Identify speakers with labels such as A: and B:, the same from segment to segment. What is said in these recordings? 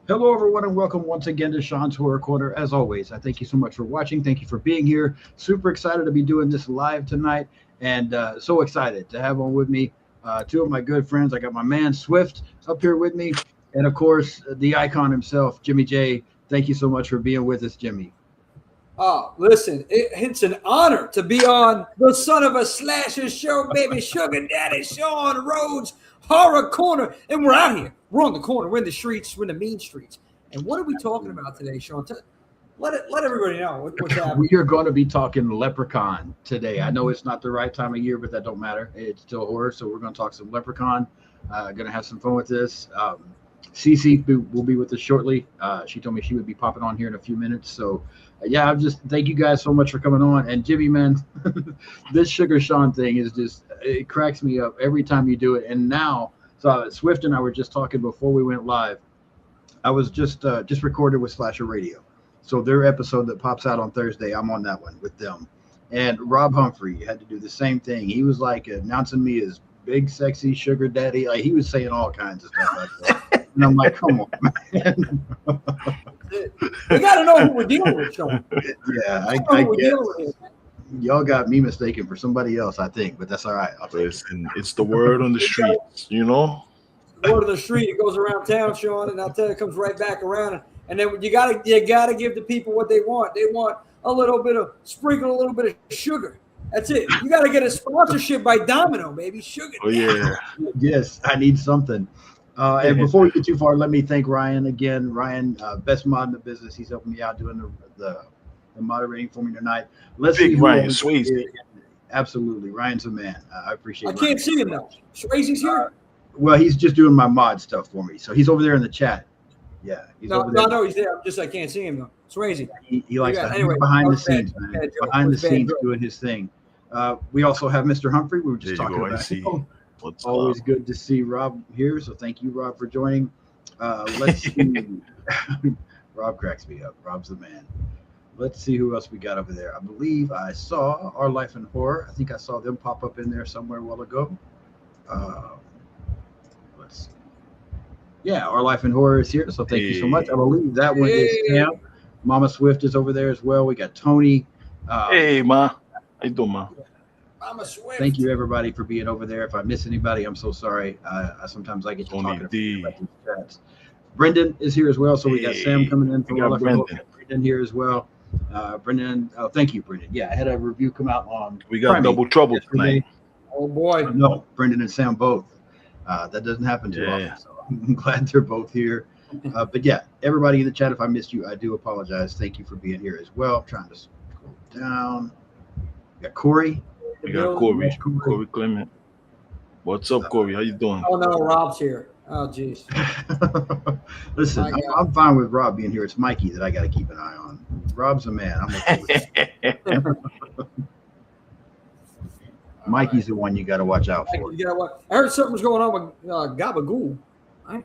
A: Hello, everyone, and welcome once again to Sean's Horror Corner. As always, I thank you so much for watching. Thank you for being here. Super excited to be doing this live tonight, and so excited to have on with me two of my good friends. I got my man Swift up here with me, and of course, the icon himself, Jimmy J. Thank you so much for being with us, Jimmy.
B: Listen, it's an honor to be on the son of a slasher show, baby, Sugar Daddy Sean Rhodes Horror Corner. And we're out here. We're on the corner. We're in the streets. We're in the mean streets. And what are we talking about today, Sean? Let everybody know what's happening.
A: We are going to be talking Leprechaun today. I know it's not the right time of year, but that don't matter. It's still horror, so we're going to talk some Leprechaun. Going to have some fun with this. Cece will be with us shortly. She told me she would be popping on here in a few minutes. So, yeah, I'm just thank you guys so much for coming on. And Jimmy, man, this Sugar Sean thing is just it cracks me up every time you do it. And now, so Swift and I were just talking before we went live. I was just recorded with Slasher Radio, so their episode that pops out on Thursday, I'm on that one with them. And Rob Humphrey had to do the same thing. He was like announcing me as big, sexy sugar daddy. Like he was saying all kinds of stuff like that. And I'm like, come on, man.
B: We got to know who we're dealing with, Sean.
A: Yeah, I guess. Y'all got me mistaken for somebody else, I think, but that's all right.
C: Listen, it's the word on the streets, you know?
B: The word on the street, it goes around town, Sean, and I'll tell you, it comes right back around. And then you gotta give the people what they want. They want a little bit of sugar. That's it. You got to get a sponsorship by Domino, baby. Sugar.
C: Oh, yeah.
A: Yes, I need something. And before we get too far, let me thank Ryan again. Ryan, best mod in the business. He's helping me out doing the moderating for me tonight. Let's
C: Big
A: see
C: Ryan Swayze.
A: Absolutely. Ryan's a man. I appreciate it.
B: I can't see him, though. Swayze's here?
A: Well, he's just doing my mod stuff for me. So he's over there in the chat. Yeah. He's over there.
B: No, he's there. I can't see him, though. Swayze.
A: He likes to anyway, behind the scenes, man. Behind the scenes doing his thing. We also have Mr. Humphrey. We were just talking about him. Always good to see Rob here. So thank you, Rob, for joining. Let's see. Rob cracks me up. Rob's the man. Let's see who else we got over there. I believe I saw Our Life in Horror. I think I saw them pop up in there somewhere a while ago. Let's see. Yeah, Our Life in Horror is here. So thank you so much. I believe that one is Sam. Mama Swift is over there as well. We got Tony.
C: Hey, Ma. How you doing, Ma?
B: Mama Swift.
A: Thank you, everybody, for being over there. If I miss anybody, I'm so sorry. Sometimes I get to talk about these chats. Brendan is here as well. So we got Sam coming in from Brendan here as well. Brendan, thank you, Brendan. Yeah, I had a review come out on.
C: We got Double Trouble tonight.
B: Oh boy,
A: no, Brendan and Sam both. That doesn't happen too often, so I'm glad they're both here. But yeah, everybody in the chat, if I missed you, I do apologize. Thank you for being here as well. I'm trying to scroll down. We got Corey.
C: We got Corey Clement. What's up, Corey? How you doing?
B: Oh no, Rob's here. Oh jeez.
A: Listen, I'm fine with Rob being here. It's Mikey that I got to keep an eye on. Rob's a man. I'm okay with it. Mikey's the one you got to watch out for.
B: I heard something was going on with Gabagool. Right?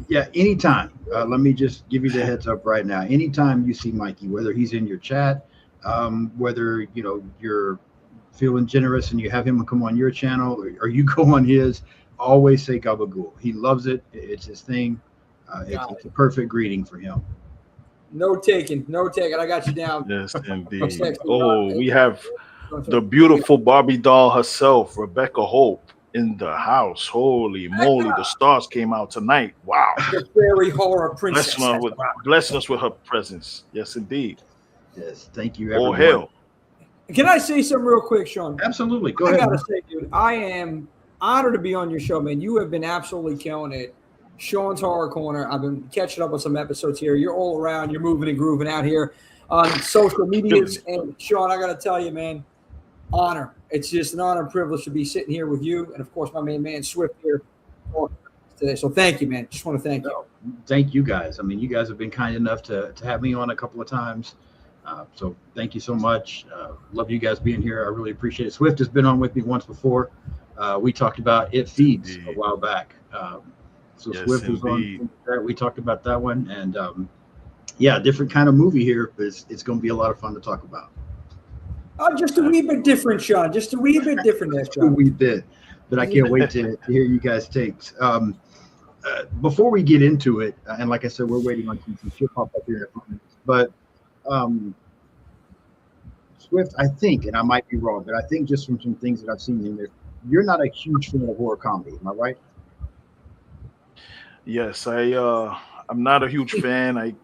A: Yeah, anytime. Let me just give you the heads up right now. Anytime you see Mikey, whether he's in your chat, whether you're feeling generous and you have him come on your channel or you go on his, always say Gabagool. He loves it. It's his thing. It's a perfect greeting for him.
B: No taking. I got you down.
C: Yes, indeed. Oh, we have the beautiful Barbie doll herself, Rebecca Hope, in the house. Holy moly, the stars came out tonight. Wow.
B: The fairy horror princess.
C: Blessing us with her presence. Yes, indeed.
A: Yes, thank you, everyone.
C: Oh, hell.
B: Can I say something real quick, Sean?
A: Absolutely. Go ahead.
B: I gotta say, dude, I am honored to be on your show, man. You have been absolutely killing it. Sean's Horror Corner. I've been catching up with some episodes here. You're all around. You're moving and grooving out here on social medias. And Sean, I got to tell you, man, honor. It's just an honor and privilege to be sitting here with you. And, of course, my main man, Swift, here today. So thank you, man. Just want to thank you.
A: Thank you, guys. I mean, you guys have been kind enough to have me on a couple of times. So thank you so much. Love you guys being here. I really appreciate it. Swift has been on with me once before. We talked about It Feeds a while back. So yes, Swift was on that. We talked about that one. And yeah, different kind of movie here, but it's going to be a lot of fun to talk about.
B: Just a wee bit different, Sean. Just a wee bit different.
A: Just a wee bit. But I can't wait to hear you guys' takes. before we get into it, and like I said, we're waiting on some shit pop up here in a few minutes. But Swift, I think, and I might be wrong, but I think just from some things that I've seen in there, you're not a huge fan of horror comedy. Am I right?
C: Yes, I'm not a huge fan. I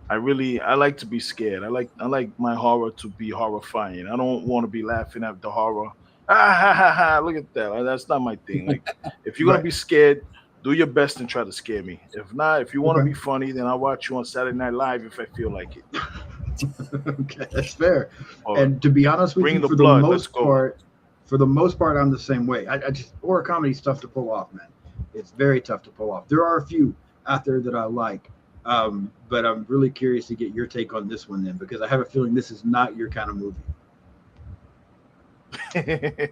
C: I like to be scared. I like my horror to be horrifying. I don't want to be laughing at the horror. Ah ha ha ha! Look at that. That's not my thing. Like, if you're gonna
A: Right.
C: be scared, do your best and try to scare me. If not, if you want to
A: Okay.
C: be funny, then I'll watch you on Saturday Night Live if I feel like it.
A: Okay, that's fair.
C: Or
A: And to be honest with
C: bring
A: you,
C: the blood. Let's go.
A: for the most part, I'm the same way. I just horror comedy is tough to pull off, man. It's very tough to pull off. There are a few out there that I like, but I'm really curious to get your take on this one then, because I have a feeling this is not your kind of movie.
C: We're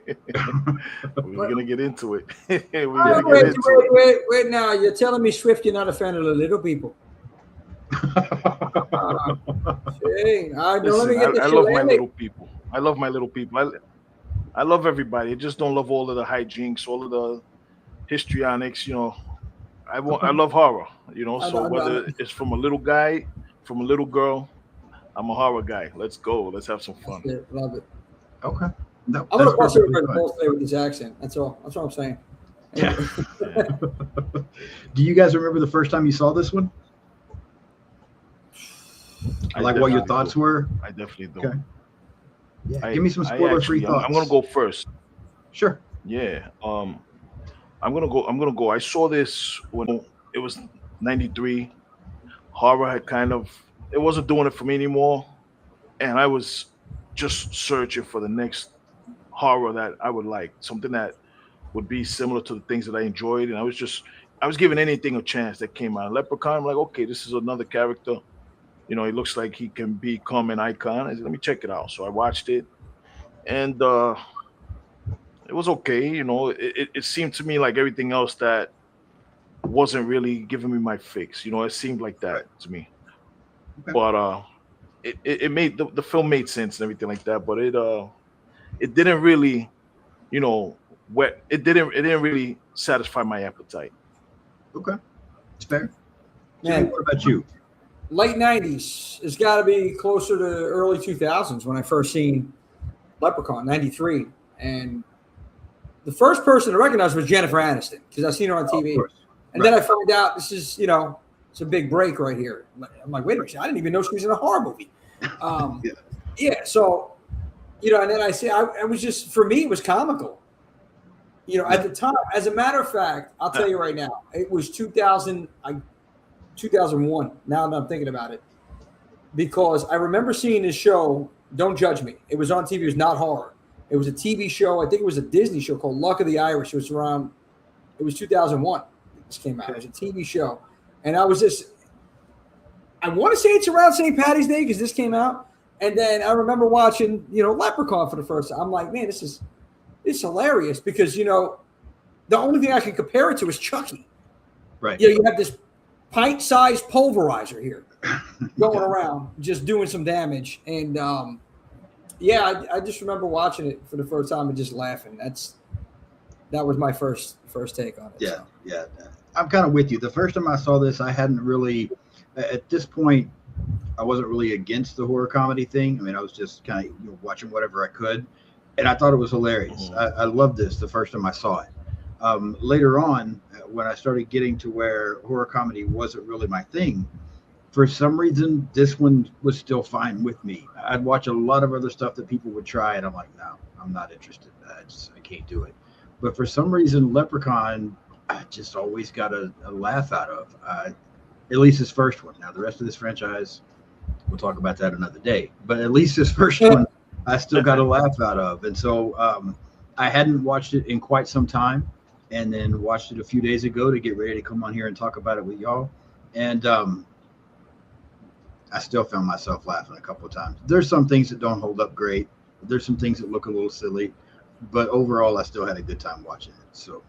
C: gonna get into it. We're
B: Oh,
C: gonna
B: wait,
C: get into it.
B: wait. Now you're telling me, Swift, you're not a fan of the little people. Hey, let me
C: Listen,
B: get this
C: I
B: shit
C: love my
B: landed.
C: little people. I love my little people. I love everybody. I just don't love all of the hijinks, all of the histrionics. I love horror. So whether it's from a little guy, from a little girl, I'm a horror guy. Let's go. Let's have some fun.
B: Yeah, love it.
A: Okay. No,
B: I'm gonna
A: that's
B: cross
A: perfectly
B: over the
A: fine.
B: ball today with this accent. That's all. That's what I'm saying.
A: Yeah. Do you guys remember the first time you saw this one? Like what your
C: definitely
A: thoughts
C: do.
A: were?
C: I definitely do.
A: Okay. Yeah. Give me some
C: I
A: spoiler-free
C: actually,
A: thoughts.
C: I'm gonna go first.
A: Sure.
C: Yeah. I'm gonna go. I'm gonna go. I saw this when it was '93. Horror had it wasn't doing it for me anymore, and I was just searching for the next horror that I would like, something that would be similar to the things that I enjoyed, and I was giving anything a chance that came out. Leprechaun, I'm like, okay, this is another character. He looks like he can become an icon. I said, let me check it out. So I watched it, and it was okay. It seemed to me like everything else that wasn't really giving me my fix. It seemed like
A: Right.
C: that to me.
A: Okay.
C: But it made the film made sense and everything like that. But it didn't really, it didn't really satisfy my appetite.
A: Okay. It's fair.
B: Man,
A: Jimmy, what about you?
B: late '90s. It's got to be closer to early 2000s when I first seen Leprechaun '93, and the first person to recognize was Jennifer Aniston because I seen her on
A: Oh, of
B: TV,
A: course.
B: and then I found out this is it's a big break right here. I'm like, wait a minute, I didn't even know she was in a horror movie.
A: Yeah.
B: Yeah, so and then I see I was just for me it was comical. At the time, as a matter of fact, I'll tell you right now, it was 2001. Now that I'm thinking about it, because I remember seeing this show. Don't judge me. It was on TV. It was not horror. It was a TV show. I think it was a Disney show called Luck of the Irish. It was 2001. This came out. It was a TV show, and I want to say it's around St. Patty's Day because this came out. And then I remember watching, Leprechaun for the first time. I'm like, man, it's hilarious because the only thing I can compare it to is Chucky.
A: Right.
B: You have this pint-sized pulverizer here going around, just doing some damage. And I just remember watching it for the first time and just laughing. That was my first take on it.
A: Yeah.
B: So.
A: Yeah. I'm kind of with you. The first time I saw this, I hadn't really, at this point, I wasn't really against the horror comedy thing. I mean, I was just kind of watching whatever I could, and I thought it was hilarious. I loved this the first time I saw it. Later on, when I started getting to where horror comedy wasn't really my thing, for some reason, this one was still fine with me. I'd watch a lot of other stuff that people would try, and I'm like, no, I'm not interested. I can't do it. But for some reason, Leprechaun, I just always got a laugh out of. At least his first one. Now, the rest of this franchise, we'll talk about that another day. But at least this first one, I still got a laugh out of. And so I hadn't watched it in quite some time, and then watched it a few days ago to get ready to come on here and talk about it with y'all. And I still found myself laughing a couple of times. There's some things that don't hold up great. There's some things that look a little silly. But overall, I still had a good time watching it. So,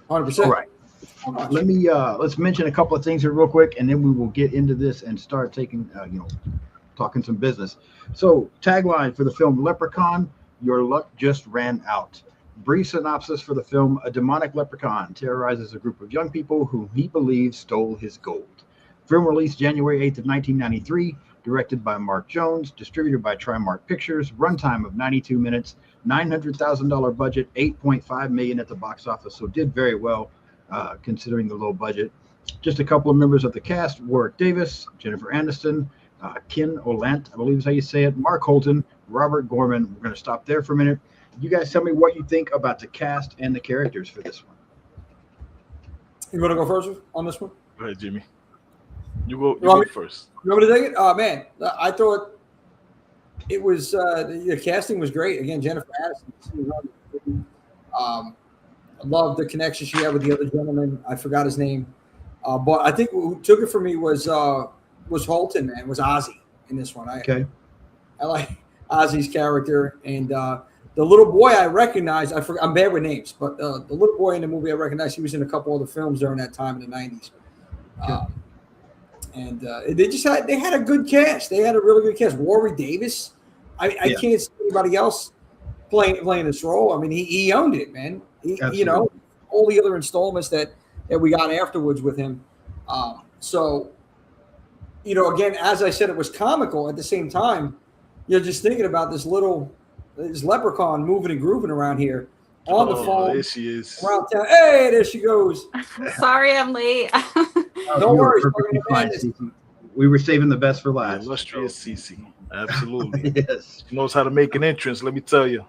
B: 100%.
A: all right. Let's mention a couple of things here real quick, and then we will get into this and start taking, talking some business. So, tagline for the film Leprechaun: Your luck just ran out. Brief synopsis for the film: a demonic leprechaun terrorizes a group of young people whom he believes stole his gold. Film released January 8th of 1993, directed by Mark Jones, distributed by Trimark Pictures, runtime of 92 minutes, $900,000 budget, $8.5 million at the box office, so did very well considering the low budget. Just a couple of members of the cast: Warwick Davis, Jennifer Aniston, Ken Olant, I believe is how you say it, Mark Holton, Robert Gorman. We're going to stop there for a minute. You guys tell me what you think about the cast and the characters for this one.
B: You want to go first on this one?
C: Go ahead, Jimmy. You go first.
B: You want me to take it? Oh, man. I thought it was the casting was great. Again, Jennifer Aniston. I love the connection she had with the other gentleman. I forgot his name. But I think who took it for me was Holton, man, was Ozzy in this one. I like Ozzy's character. And the little boy I recognized, I'm bad with names, but the little boy in the movie I recognized, he was in a couple other films during that time in the 90s. And they had a good cast. They had a really good cast. Warwick Davis. I can't see anybody else playing this role. I mean, he owned it, man. You know, all the other installments that we got afterwards with him. So, you know, again, as I said, it was comical. At the same time, you're just thinking about this leprechaun moving and grooving around here on the phone.
C: There she is.
B: Around town. Hey, there she goes.
D: Sorry, I'm late.
B: Don't worry.
A: We were saving the best for last.
C: Illustrious Cece. Absolutely.
A: Yes.
C: She knows how to make an entrance, let me tell you.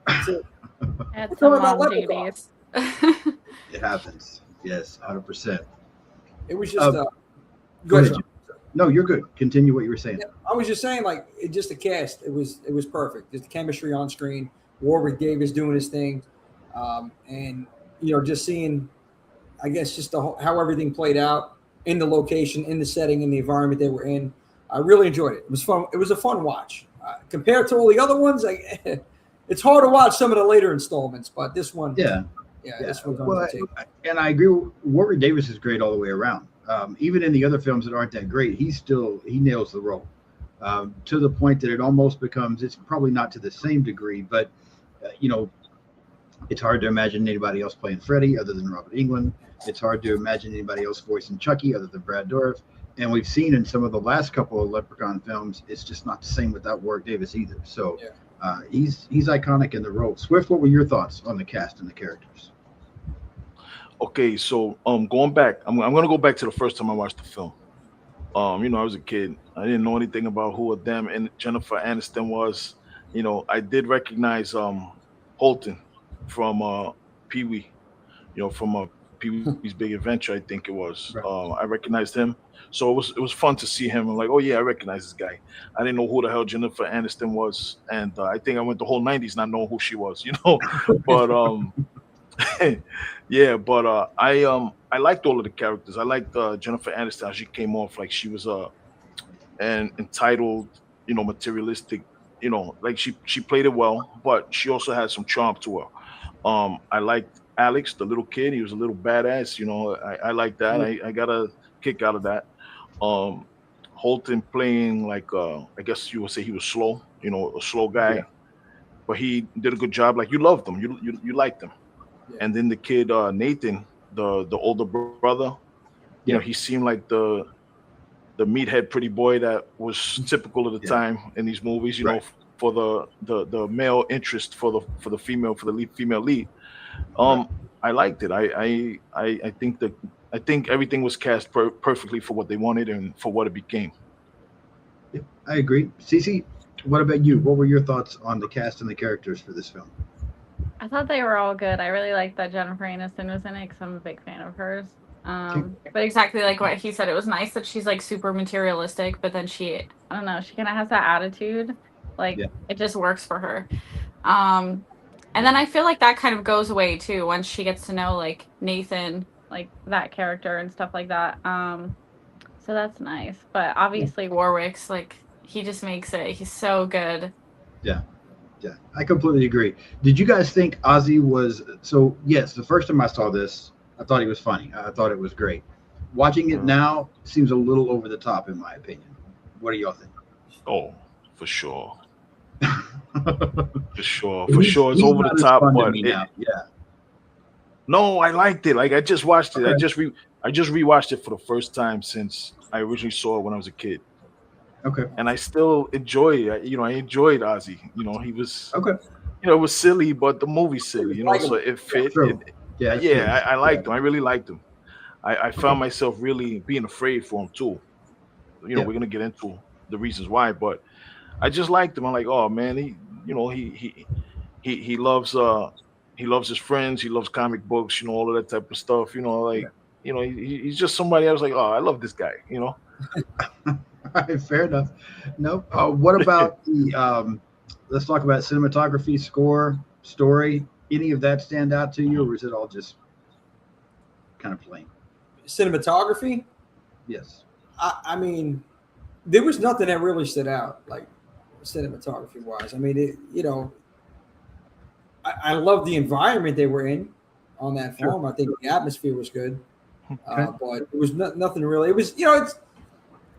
D: It's some long duties.
A: It happens. Yes, 100%.
B: It was just
A: go ahead. No, you're good. Continue what you were saying.
B: Yeah, I was just saying, like, just the cast. It was perfect. Just the chemistry on screen. Warwick Davis doing his thing, and you know, just seeing, I guess, just how everything played out in the location, in the setting, in the environment they were in. I really enjoyed it. It was fun. It was a fun watch compared to all the other ones. It's hard to watch some of the later installments, but this one, this one's on the table.
A: And I agree. Warwick Davis is great all the way around. Even in the other films that aren't that great, he nails the role to the point that it almost becomes, it's probably not to the same degree, but you know, it's hard to imagine anybody else playing Freddy other than Robert Englund. It's hard to imagine anybody else voicing Chucky other than Brad Dourif. And we've seen in some of the last couple of Leprechaun films, it's just not the same without Warwick Davis either. So he's iconic in the role. Swift, what were your thoughts on the cast and the characters?
C: Okay, so going back, I'm gonna go back to the first time I watched the film. You know, I was a kid. I didn't know anything about who of them and Jennifer Aniston was. You know, I did recognize Holton from Pee-wee. You know, from Pee-wee's Big Adventure, I think it was. Right. I recognized him, so it was fun to see him. I'm like, oh yeah, I recognize this guy. I didn't know who the hell Jennifer Aniston was, and I think I went the whole '90s not knowing who she was. You know, but yeah, but I liked all of the characters. I liked Jennifer Aniston. She came off like she was an entitled, you know, materialistic, you know, like she played it well, but she also had some charm to her. I liked Alex, the little kid. He was a little badass, you know. I like that. I got a kick out of that. Holton playing like I guess you would say he was slow, you know, a slow guy, but he did a good job. Like, you loved him, you liked him. And then the kid Nathan, the older brother, you know, he seemed like the meathead pretty boy that was typical of the time in these movies, you know, for the male interest for the lead female lead. I liked it. I think everything was cast perfectly for what they wanted and for what it became.
A: Yeah, I agree. Cece, what about you? What were your thoughts on the cast and the characters for this film?
D: I thought they were all good. I really liked that Jennifer Aniston was in it because I'm a big fan of hers. But exactly like what he said, it was nice that she's like super materialistic, but then she kind of has that attitude. Like, it just works for her. And then I feel like that kind of goes away too once she gets to know like Nathan, like that character and stuff like that. So that's nice. But obviously Warwick's like, he just makes it. He's so good. Yeah, I completely agree. Did you guys think Ozzy was so? Yes, the first time I saw this, I thought he was funny. I thought it was great. Watching it now seems a little over the top, in my opinion. What do y'all think?
C: Oh, for sure. For sure. It's over the top, but
A: yeah.
C: No, I liked it. Like I just watched it.
A: Okay.
C: I just rewatched it for the first time since I originally saw it when I was a kid.
A: Okay.
C: And I still enjoy it. I enjoyed Ozzy. He was
A: Okay.
C: it was silly, but the movie's silly, so it fit. I liked him. I really liked him. I found myself really being afraid for him too. We're gonna get into the reasons why, but I just liked him. I'm like, oh man, he loves his friends, he loves comic books, all of that type of stuff. He's just somebody I was like, oh, I love this guy.
A: All right, fair enough. Nope. What about the? Let's talk about cinematography, score, story. Any of that stand out to you, or is it all just kind of plain?
B: Cinematography?
A: Yes.
B: I mean, there was nothing that really stood out, like cinematography wise. I mean, I love the environment they were in on that film. I think the atmosphere was good, but it was nothing really. It was,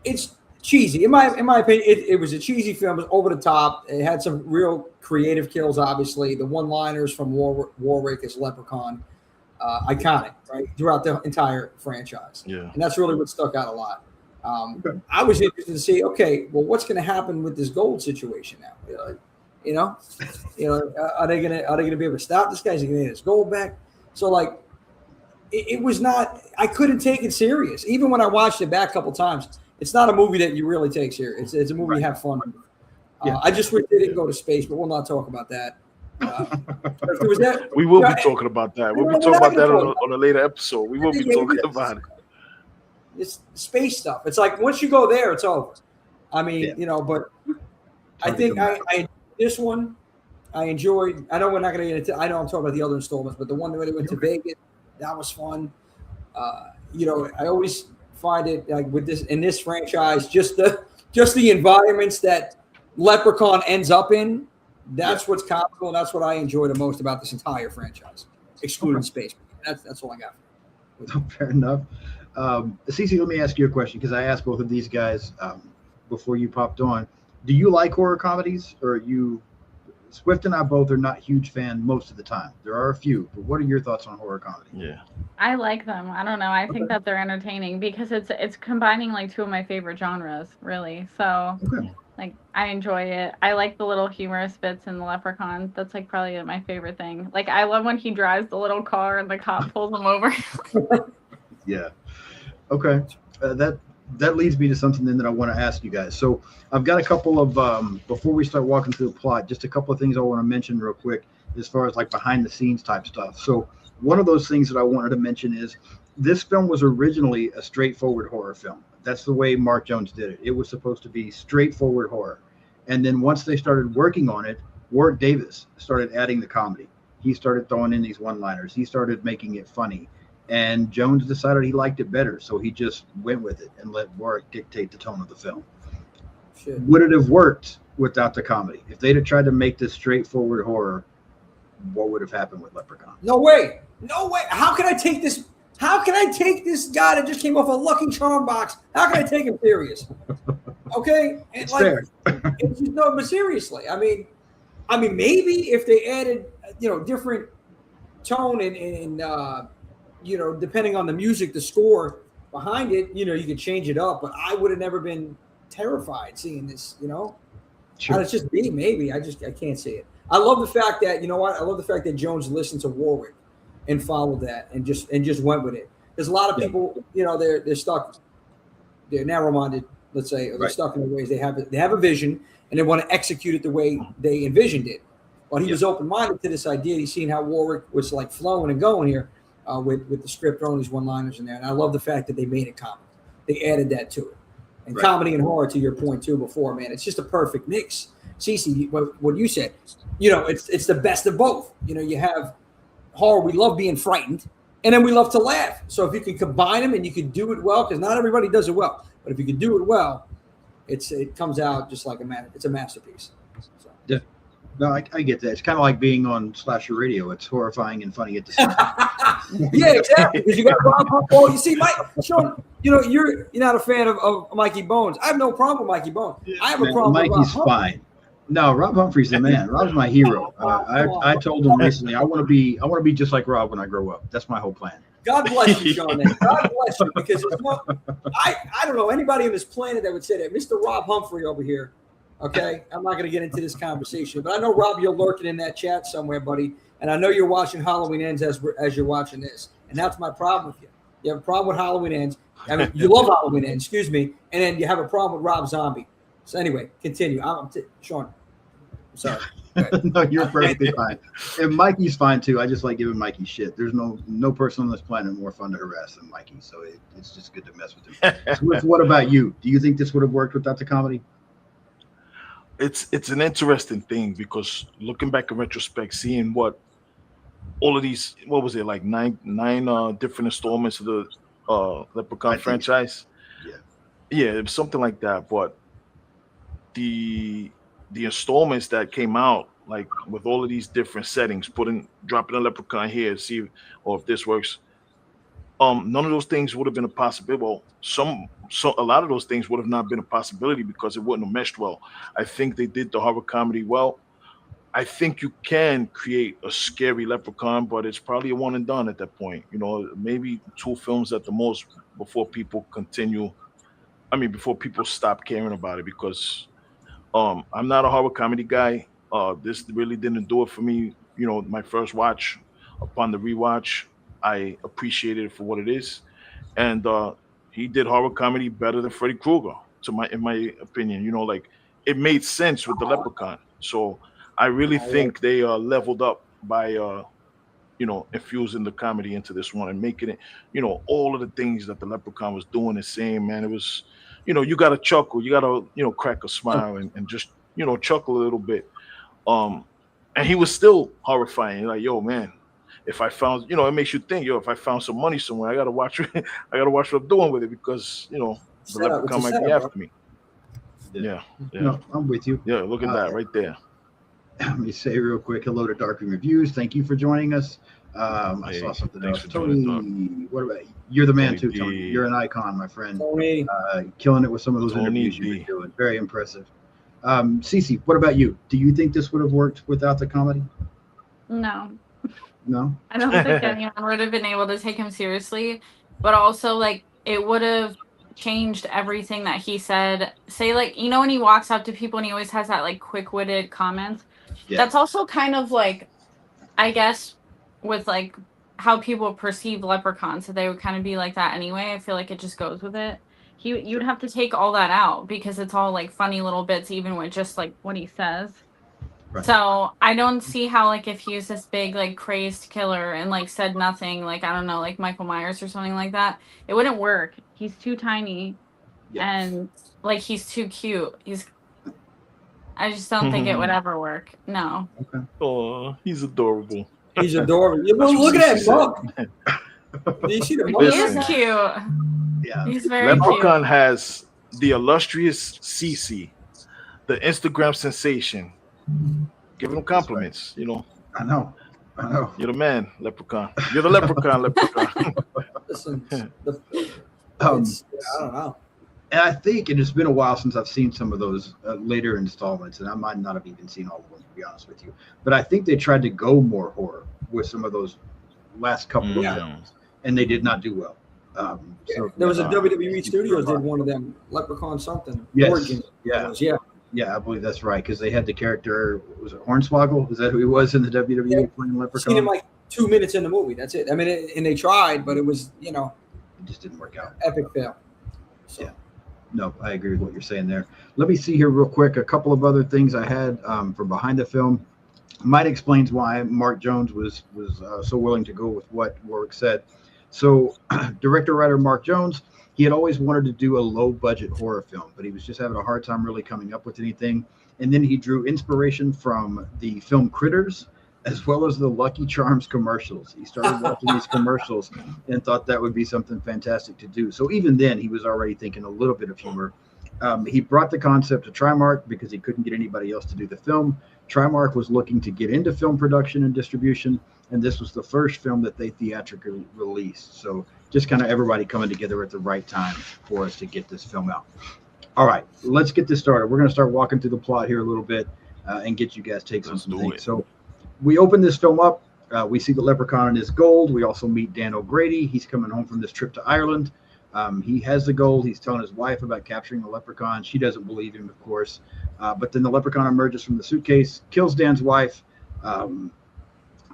B: it's cheesy in my opinion. It was a cheesy film. It was over the top. It had some real creative kills. Obviously, the one-liners from Warwick as Leprechaun, iconic, right, throughout the entire franchise.
C: Yeah,
B: and that's really what stuck out a lot. I was interested to see, okay, well, what's going to happen with this gold situation now? Are they gonna be able to stop this guy? Is he gonna get his gold back? So like, it was not. I couldn't take it serious, even when I watched it back a couple times. It's not a movie that you really take serious. It's a movie you have fun with. I just wish they didn't go to space, but we'll not talk about that.
C: We will be talking about that. We'll be talking about that on a later episode. We will be talking about it.
B: It's space stuff. It's like once you go there, it's over. I mean, but I think I this one I enjoyed. I know we're not going to get into. I know I'm talking about the other installments, but the one that went to Vegas, that was fun. I always find it like with this franchise, just the environments that Leprechaun ends up in. That's what's comical, and that's what I enjoy the most about this entire franchise, excluding space. That's all I got.
A: Fair enough. Cece, let me ask you a question because I asked both of these guys before you popped on. Do you like horror comedies, or are you? Swift and I both are not huge fan most of the time. There are a few, but what are your thoughts on horror comedy?
C: Yeah,
D: I like them. I don't know. I think that they're entertaining because it's combining like two of my favorite genres, really. So like I enjoy it. I like the little humorous bits in the Leprechaun. That's like probably my favorite thing. Like I love when he drives the little car and the cop pulls him over.
A: Yeah. Okay. That leads me to something then that I want to ask you guys. So I've got a couple of before we start walking through the plot, just a couple of things I want to mention real quick as far as like behind the scenes type stuff. So one of those things that I wanted to mention is this film was originally a straightforward horror film. That's the way Mark Jones did it. It was supposed to be straightforward horror. And then once they started working on it, Warwick Davis started adding the comedy. He started throwing in these one-liners. He started making it funny. And Jones decided he liked it better, so he just went with it and let Warwick dictate the tone of the film.
B: Shit.
A: Would it have worked without the comedy? If they'd have tried to make this straightforward horror, what would have happened with Leprechaun?
B: No way. How can I take this? How can I take this guy that just came off a Lucky Charm box? How can I take him serious? Okay,
A: It's fair.
B: It's just, no, but seriously, I mean, maybe if they added, different tone and depending on the music, the score behind it, you could change it up. But I would have never been terrified seeing this.
A: Sure.
B: It's just me. Maybe I can't see it. I love the fact that I love the fact that Jones listened to Warwick and followed that and just went with it. There's a lot of people, they're stuck, they're narrow-minded. Let's say they're stuck in the ways they have a vision and they want to execute it the way they envisioned it. But he was open-minded to this idea. He's seen how Warwick was like flowing and going here. With the script, throwing these one-liners in there. And I love the fact that they made it comedy. They added that to it. And comedy and horror, to your point, too, before, man, it's just a perfect mix. Cece, what you said, it's the best of both. You have horror, we love being frightened, and then we love to laugh. So if you can combine them and you can do it well, because not everybody does it well, but if you can do it well, it comes out just like it's a masterpiece. So.
A: Yeah. No, I get that. It's kind of like being on Slasher Radio. It's horrifying and funny at the same time.
B: Yeah, exactly. Because you got Rob. You see, Mike, Sean, you're not a fan of Mikey Bones. I have no problem with Mikey Bones. I have a problem with
A: Mikey's fine. No, Rob Humphrey's the man. Rob's my hero. I told him recently I want to be just like Rob when I grow up. That's my whole plan.
B: God bless you, Sean. God bless you, because there's no, I don't know anybody on this planet that would say that. Mr. Rob Humphrey over here. Okay, I'm not going to get into this conversation, but I know, Rob, you're lurking in that chat somewhere, buddy, and I know you're watching Halloween Ends as you're watching this, and that's my problem with you. You have a problem with Halloween Ends. I mean, you love Halloween Ends, excuse me, and then you have a problem with Rob Zombie. So anyway, continue. Sean, I'm sorry.
A: No, you're perfectly fine. And Mikey's fine too. I just like giving Mikey shit. There's no person on this planet more fun to harass than Mikey, so it's just good to mess with him. So what about you? Do you think this would have worked without the comedy?
C: It's an interesting thing, because looking back in retrospect, seeing what all of these, what was it, like nine different installments of the Leprechaun franchise? Yeah, it was something like that. But the installments that came out, like with all of these different settings, dropping a Leprechaun here, see if this works. None of those things would have been a possibility. Well, a lot of those things would have not been a possibility because it wouldn't have meshed well. I think they did the horror comedy well. I think you can create a scary Leprechaun, but it's probably a one and done at that point. You know, maybe 2 films at the most before people before people stop caring about it, because I'm not a horror comedy guy. This really didn't do it for me. You know, my first watch, upon the rewatch, I appreciated it for what it is, and he did horror comedy better than Freddy Krueger, in my opinion. You know, like, it made sense with the Leprechaun. So I really think they leveled up by infusing the comedy into this one and making it, all of the things that the Leprechaun was doing the same. Man, it was, you got to chuckle, you got to crack a smile and just chuckle a little bit. And he was still horrifying. Like, yo, man, if I found, it makes you think, if I found some money somewhere, I gotta watch I gotta watch what I'm doing with it, because the Leprechaun might be after me. Yeah.
A: No, I'm with you.
C: Yeah, look at that right there.
A: Let me say real quick, hello to Darkwing Reviews. Thank you for joining us. I saw something else. Tony, what about you? You're the man too, Tony. You're an icon, my friend.
B: Tony.
A: Killing it with some of those interviews you've been doing. Very impressive. Cece, what about you? Do you think this would have worked without the comedy?
D: No.
A: No?
D: I don't think anyone would have been able to take him seriously, but also, like, it would have changed everything that he said. Say, like, when he walks up to people and he always has that, like, quick-witted comments. Yeah. That's also kind of, like, I guess, with, like, how people perceive leprechauns, so they would kind of be like that anyway. I feel like it just goes with it. You'd have to take all that out, because it's all, like, funny little bits, even with just, like, what he says. Right. So I don't see how, like, if he was this big, like, crazed killer and, like, said nothing, like, I don't know, like Michael Myers or something like that, it wouldn't work. He's too tiny, and, like, he's too cute. I just don't think it would ever work. No.
C: Okay. Oh, he's adorable.
B: He's adorable. Look at that mug. Do you see the mug?
D: He is cute.
A: Yeah.
D: He's very
C: Leprechaun
D: cute.
C: has the illustrious Cece, the Instagram sensation. Give him compliments,
A: I know.
C: You're the man, Leprechaun. You're the Leprechaun, Leprechaun.
B: Listen, I don't know.
A: And I think, and it's been a while since I've seen some of those later installments, and I might not have even seen all of them, to be honest with you. But I think they tried to go more horror with some of those last couple of films, and they did not do well. So
B: there was a WWE Studios did one of them, Leprechaun something.
A: Yes.
B: Origin.
A: Yeah, I believe that's right, because they had the character, was it Hornswoggle? Is that who he was in the WWE playing Leprechaun?
B: Seen him like 2 minutes in the movie. That's it. I mean, and they tried, but it was,
A: it just didn't work out.
B: Epic fail. So.
A: Yeah. No, I agree with what you're saying there. Let me see here real quick. A couple of other things I had from behind the film. Might explains why Mark Jones was so willing to go with what Warwick said. So, director-writer Mark Jones, he had always wanted to do a low-budget horror film, but he was just having a hard time really coming up with anything. And then he drew inspiration from the film Critters, as well as the Lucky Charms commercials. He started watching these commercials and thought that would be something fantastic to do. So even then, he was already thinking a little bit of humor. He brought the concept to Trimark because he couldn't get anybody else to do the film. Trimark was looking to get into film production and distribution, and this was the first film that they theatrically released. So just kind of everybody coming together at the right time for us to get this film out. All right, let's get this started. We're going to start walking through the plot here a little bit. and get you guys takes on
C: Let's
A: some
C: do
A: things.
C: it.
A: So we open this film up. We see the Leprechaun in his gold. We also meet Dan O'Grady. He's coming home from this trip to Ireland. He has the gold. He's telling his wife about capturing the Leprechaun. She doesn't believe him, of course. But then the Leprechaun emerges from the suitcase, kills Dan's wife. Dan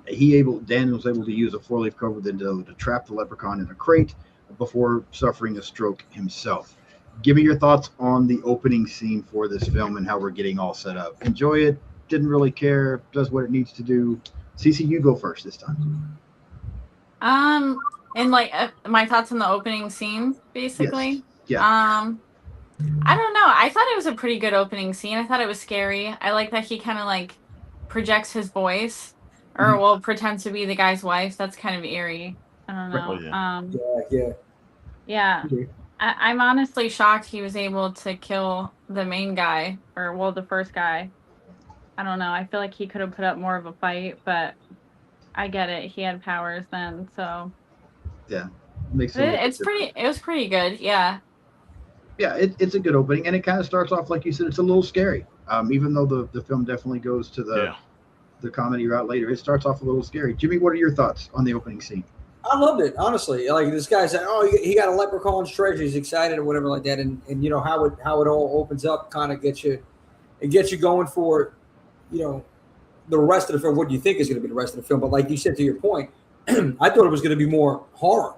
A: was able to use a 4-leaf clover then to trap the Leprechaun in a crate before suffering a stroke himself. Give me your thoughts on the opening scene for this film and how we're getting all set up. Enjoy it. Didn't really care. Does what it needs to do. Cece, you go first this time.
D: And like my thoughts on the opening scene, basically.
A: Yes. Yeah.
D: I don't know. I thought it was a pretty good opening scene. I thought it was scary. I like that he kind of like projects his voice, or well, pretends to be the guy's wife. That's kind of eerie. I don't know.
C: Oh, yeah.
B: Yeah.
D: I'm honestly shocked he was able to kill the main guy, or well, the first guy. I don't know. I feel like he could have put up more of a fight, but I get it. He had powers then, so
A: yeah, makes it.
D: It was pretty good. Yeah.
A: Yeah, it's a good opening, and it kind of starts off like you said. It's a little scary, even though the film definitely goes to the comedy route later. It starts off a little scary. Jimmy, what are your thoughts on the opening scene?
B: I loved it, honestly. Like this guy said, "Oh, he got a leprechaun's treasure. He's excited or whatever like that." And you know how it all opens up, kind of gets you going for, you know, the rest of the film. What do you think is going to be the rest of the film? But like you said, to your point, I thought it was going to be more horror,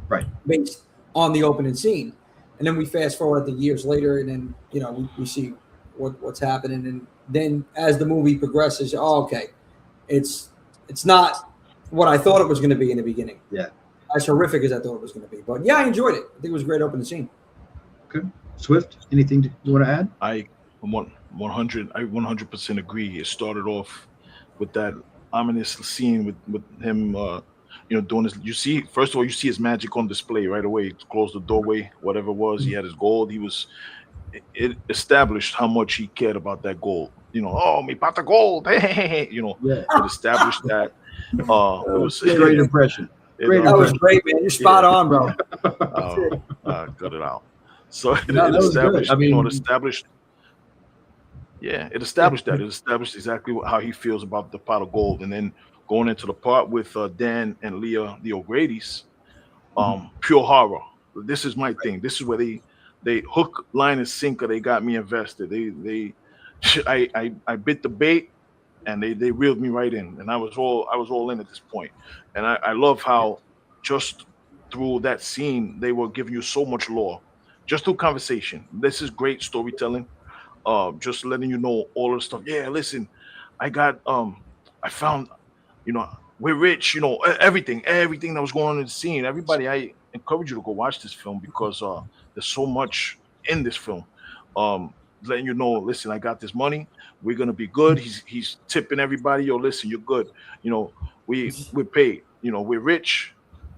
A: right,
B: based on the opening scene. And then we fast forward the years later, and then you know we see what's happening, and then as the movie progresses, okay, it's not what I thought it was going to be in the beginning.
A: Yeah.
B: As horrific as I thought it was going to be. But yeah, I enjoyed it. I think it was a great opening scene.
A: Okay. Swift, anything you want to add?
C: I 100% agree. It started off with that ominous scene with him, doing this. You see, first of all, you see his magic on display right away. He closed the doorway, whatever it was. He had his gold. It established how much he cared about that gold. Oh, me pata gold. It established that. It was
A: great impression.
B: That was great, man. You're spot on, bro.
C: Cut it out. So it established, it established. Yeah, it established that. It established exactly how he feels about the pot of gold, and then going into the part with Dan and Leah, the O'Grady's, pure horror. This is my thing. This is where they hook, line, and sinker. They got me invested. I bit the bait, and they reeled me right in, and I was all in at this point. And I love how just through that scene they were giving you so much lore, just through conversation. This is great storytelling. Just letting you know all of the stuff. Yeah, listen, I found, we're rich. Everything that was going on in the scene. Everybody, I encourage you to go watch this film because there's so much in this film. Letting you know, listen, I got this money. We're gonna be good. He's tipping everybody. Yo, listen, you're good. We're paid. We're rich.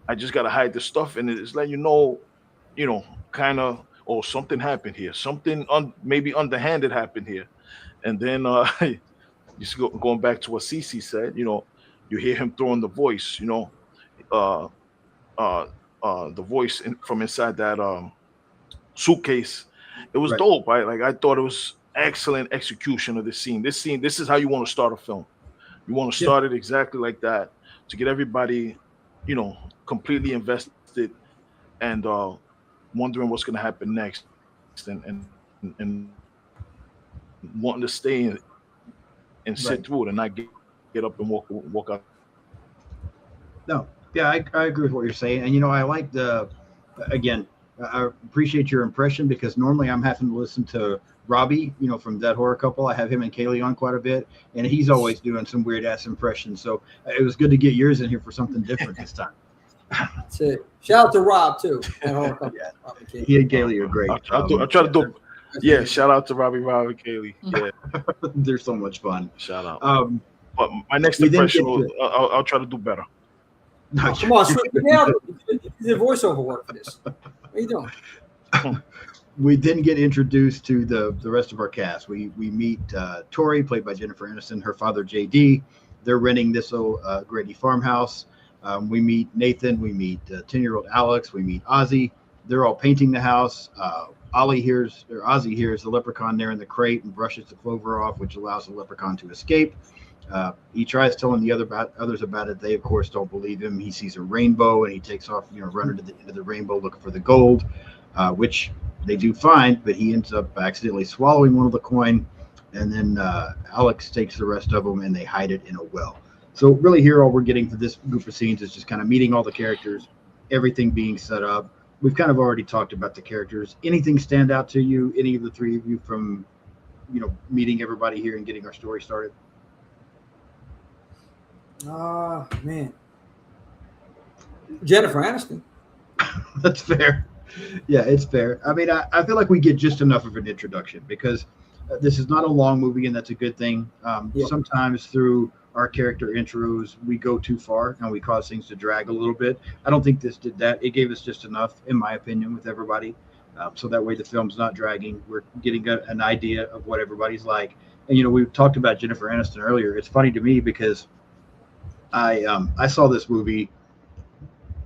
C: I just gotta hide the stuff, and it's letting you know, kind of, oh, something happened here. Something maybe underhanded happened here, and then you see, going back to what Cece said. You hear him throwing the voice. The voice from inside that suitcase. It was dope, right? Like I thought it was excellent execution of this scene. This is how you want to start a film. You want to start it exactly like that to get everybody, completely invested and wondering what's going to happen next, and wanting to stay in and sit through it and not get up and walk out.
A: No, yeah, I agree with what you're saying, and I like again. I appreciate your impression because normally I'm having to listen to Robbie, from That Horror Couple. I have him and Kaylee on quite a bit, and he's always doing some weird ass impressions. So it was good to get yours in here for something different this time.
B: That's it. Shout out to Rob too.
A: Yeah. He and Kaylee are great.
C: I'll try to do. Yeah, shout out to Rob, and Kaylee. Yeah,
A: they're so much fun.
C: Shout out. But my next impression, I'll try to do better.
B: No, come on, you did voiceover work for this. What are you doing?
A: We then get introduced to the rest of our cast. We meet Tori, played by Jennifer Aniston, her father JD. They're renting this Grady farmhouse. We meet Nathan. We meet 10-year-old Alex. We meet Ozzy. They're all painting the house. Ozzy hears the leprechaun there in the crate and brushes the clover off, which allows the leprechaun to escape. He tries telling the others about it. They, of course, don't believe him. He sees a rainbow and he takes off, running to the end of the rainbow looking for the gold, which they do find, but he ends up accidentally swallowing one of the coin. And then Alex takes the rest of them and they hide it in a well. So really here, all we're getting for this group of scenes is just kind of meeting all the characters, everything being set up. We've kind of already talked about the characters. Anything stand out to you, any of the three of you, from, meeting everybody here and getting our story started?
B: Man. Jennifer Aniston.
A: That's fair. Yeah, it's fair. I mean, I feel like we get just enough of an introduction because this is not a long movie, and that's a good thing. Sometimes through our character intros, we go too far and we cause things to drag a little bit. I don't think this did that. It gave us just enough, in my opinion, with everybody. So that way the film's not dragging. We're getting an idea of what everybody's like. And, we talked about Jennifer Aniston earlier. It's funny to me because I saw this movie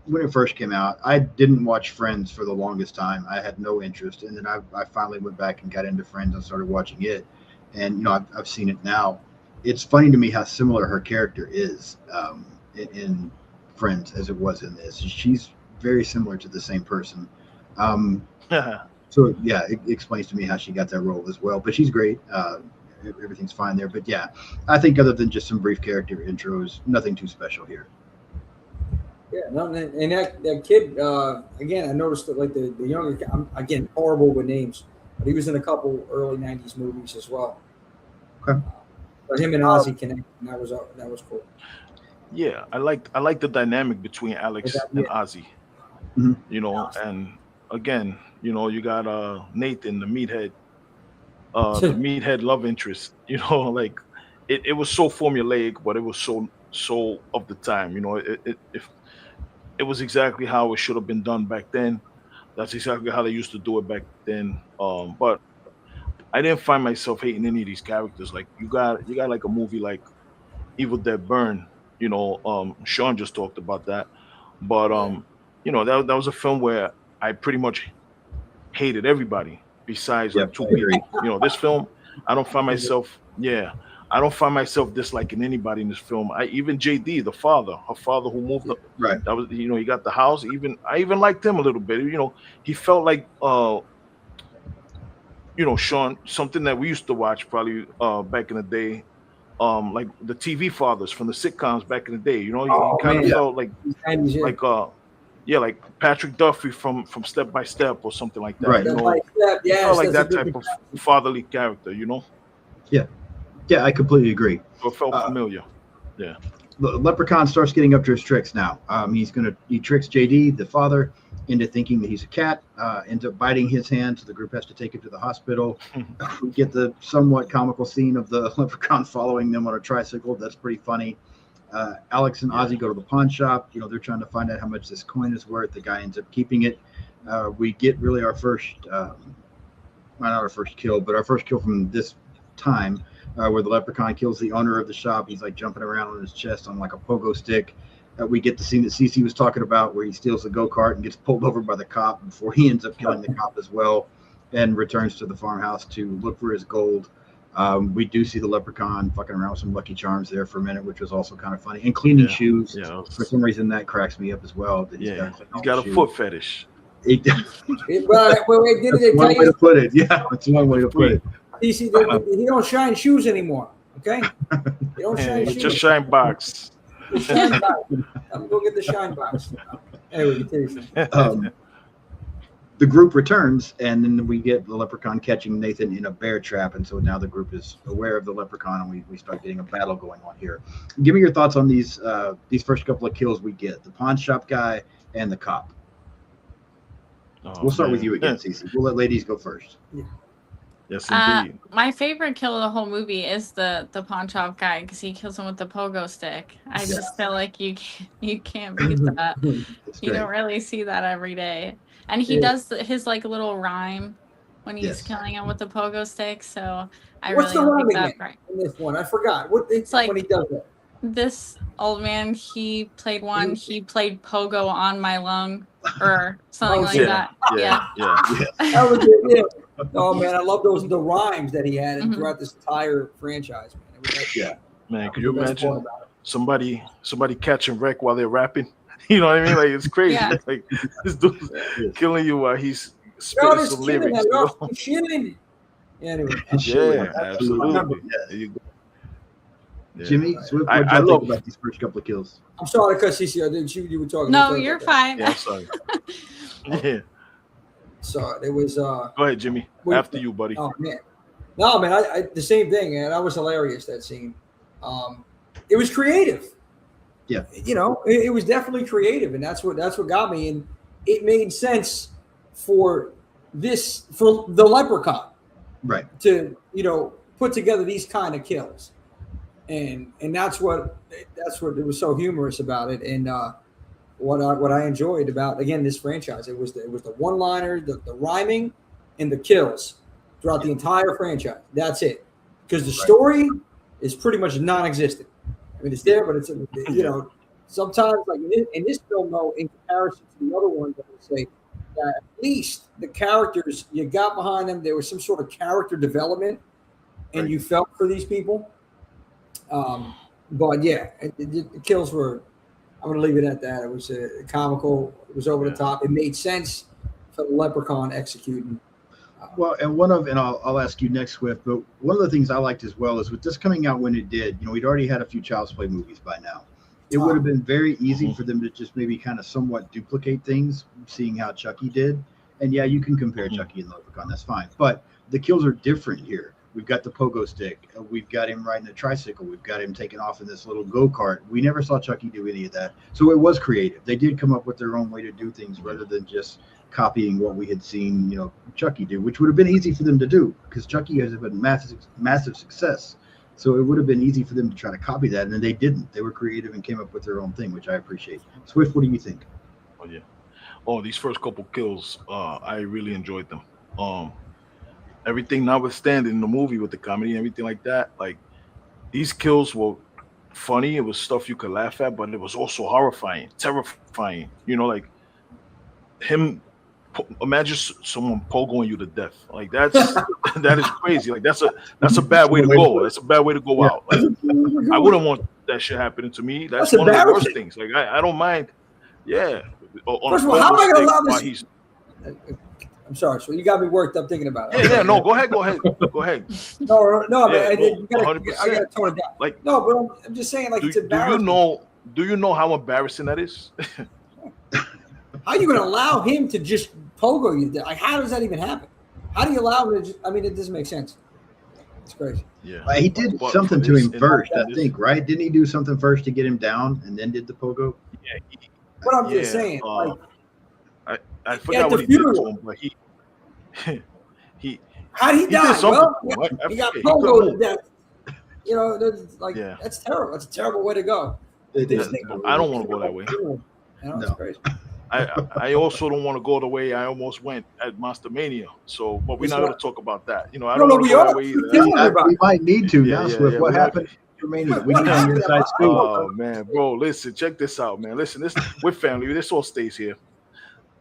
A: when it first came out. I didn't watch Friends for the longest time. I had no interest. And then I finally went back and got into Friends and started watching it. And, I've seen it now. It's funny to me how similar her character is in Friends as it was in this. She's very similar to the same person. So, yeah, it explains to me how she got that role as well. But she's great. Everything's fine there. But, yeah, I think other than just some brief character intros, nothing too special here.
B: Yeah, no, and that kid, again, I noticed that, like, the younger, I'm, again, horrible with names, but he was in a couple early 90s movies as well.
A: Okay.
B: But him and Ozzy connected, and that was cool.
C: Yeah, I like the dynamic between Alex and Ozzy.
A: Mm-hmm.
C: And again, you got Nathan, the meathead, the meathead love interest. Like it was so formulaic, but it was so of the time. It was exactly how it should have been done back then. That's exactly how they used to do it back then. But I didn't find myself hating any of these characters. Like you got like a movie like Evil Dead Burn. Sean just talked about that. But that was a film where I pretty much hated everybody besides like two people. This film, I don't find myself disliking anybody in this film. Even JD, her father who moved up.
A: Right.
C: That was he got the house. I even liked him a little bit. He felt like Sean, something that we used to watch probably back in the day. Like the TV fathers from the sitcoms back in the day, he kind of felt like like Patrick Duffy from Step by Step or something like that.
A: Right.
C: He felt like that type of fatherly character,
A: Yeah, I completely agree.
C: So it felt familiar. Yeah.
A: The Leprechaun starts getting up to his tricks now. He tricks JD, the father, into thinking that he's a cat, ends up biting his hand, so the group has to take him to the hospital. We get the somewhat comical scene of the leprechaun following them on a tricycle. That's pretty funny. Alex and Ozzy go to the pawn shop. They're trying to find out how much this coin is worth. The guy ends up keeping it. We get really our first, not our first kill, but our first kill from this time, where the leprechaun kills the owner of the shop. He's like jumping around on his chest on like a pogo stick. We get the scene that Cece was talking about where he steals the go-kart and gets pulled over by the cop before he ends up killing the cop as well, and returns to the farmhouse to look for his gold. We do see the leprechaun fucking around with some Lucky Charms there for a minute, which was also kind of funny. And cleaning shoes. Yeah. For some reason, that cracks me up as well. That he's
C: got a foot fetish.
A: That's one way to put it. Yeah, that's one way to put it.
B: He don't shine shoes anymore. Okay, he don't shine shoes.
C: Just shine box.
B: The shine box. I'm gonna go get the shine box. Anyway,
A: the group returns, and then we get the leprechaun catching Nathan in a bear trap, and so now the group is aware of the leprechaun, and we start getting a battle going on here. Give me your thoughts on these first couple of kills we get: the pawn shop guy and the cop. We'll start with you again, Cece. We'll let ladies go first.
B: Yeah.
C: Yes, indeed.
D: My favorite kill of the whole movie is the pawn shop guy because he kills him with the pogo stick. I just feel like you can't beat that. You don't really see that every day. And he does his like little rhyme when he's killing him with the pogo stick. So I
B: What's
D: really
B: the
D: like that part.
B: In this one? I forgot. It's
D: like
B: when he does it.
D: this old man, he played Pogo on My Lung or something like that.
C: Yeah.
B: That was it. Yeah. Oh man, I love the rhymes that he had throughout this entire franchise. Man, it was
C: man. Could you imagine somebody catching wreck while they're rapping? You know what I mean? Like it's crazy.
D: Yeah.
C: Like this dude's killing you while he's spitting some lyrics.
B: Anyway,
C: yeah, absolutely. Yeah.
A: Jimmy, what did you think about these first couple of kills?
B: I'm sorry, because you were talking.
D: No, you're fine.
C: Yeah, I'm sorry. Yeah.
B: So it was.
C: Go ahead, Jimmy. After you, buddy.
B: Oh man, no man, I the same thing, and that was hilarious. That scene. It was creative.
A: Yeah.
B: It was definitely creative, and that's what got me, and it made sense for the Leprechaun,
A: right?
B: To put together these kind of kills, and that's what it was so humorous about it, and what I enjoyed about this franchise, it was the one-liner, the rhyming, and the kills throughout the entire franchise. That's it, because the story is pretty much non-existent. I mean, it's there, but it's sometimes like in this film, though, in comparison to the other ones, I would say that at least the characters you got behind them, there was some sort of character development, and you felt for these people. But yeah, the kills were. I'm going to leave it at that. It was comical. It was over the top. It made sense for the Leprechaun executing.
A: Well, and I'll ask you next, Swift, but one of the things I liked as well is with this coming out when it did, we'd already had a few Child's Play movies by now. It would have been very easy for them to just maybe kind of somewhat duplicate things, seeing how Chucky did. And yeah, you can compare Chucky and Leprechaun, that's fine. But the kills are different here. We've got the pogo stick. We've got him riding a tricycle. We've got him taking off in this little go-kart. We never saw Chucky do any of that. So it was creative. They did come up with their own way to do things rather than just copying what we had seen, Chucky do, which would have been easy for them to do because Chucky has been massive success. So it would have been easy for them to try to copy that, and then they didn't. They were creative and came up with their own thing, which I appreciate. Swift, what do you think?
C: Oh yeah. Oh, these first couple kills, I really enjoyed them. Everything notwithstanding the movie with the comedy and everything like that, like these kills were funny. It was stuff you could laugh at, but it was also horrifying, terrifying. Like him. Imagine someone pogoing you to death. Like that is crazy. Like that's a bad way to go. That's a bad way to go out. Like, I wouldn't want that shit happening to me. That's one of the worst things. Like I don't mind. Yeah.
B: First of all, how am I going to allow this? I'm sorry, so you got me worked up thinking about it.
C: Yeah, no, go ahead.
B: No,
C: yeah,
B: I gotta tone it down.
C: Like,
B: no, but I'm just saying, like, it's embarrassing.
C: Do you know how embarrassing that is?
B: How are you going to allow him to just pogo you? Like, how does that even happen? How do you allow him to? It doesn't make sense. It's crazy.
C: Yeah,
A: he did something to him first, I think, right? Didn't he do something first to get him down, and then did the pogo?
C: Yeah.
B: But I'm just saying,
C: I forgot what he did to him, but he
B: how did he die? Well, he got pogoed to death. That's terrible. That's a terrible way to go.
C: I don't want to go that way.
B: That's crazy.
C: I also don't want to go the way I almost went at Monster Mania. So, but we're not going to talk about that. I don't want to go that way either.
A: We might need to now, Swift. What happened? Mania? We need on your side too.
C: Oh man, bro, listen, check this out, man. Listen, we're family. This all stays here.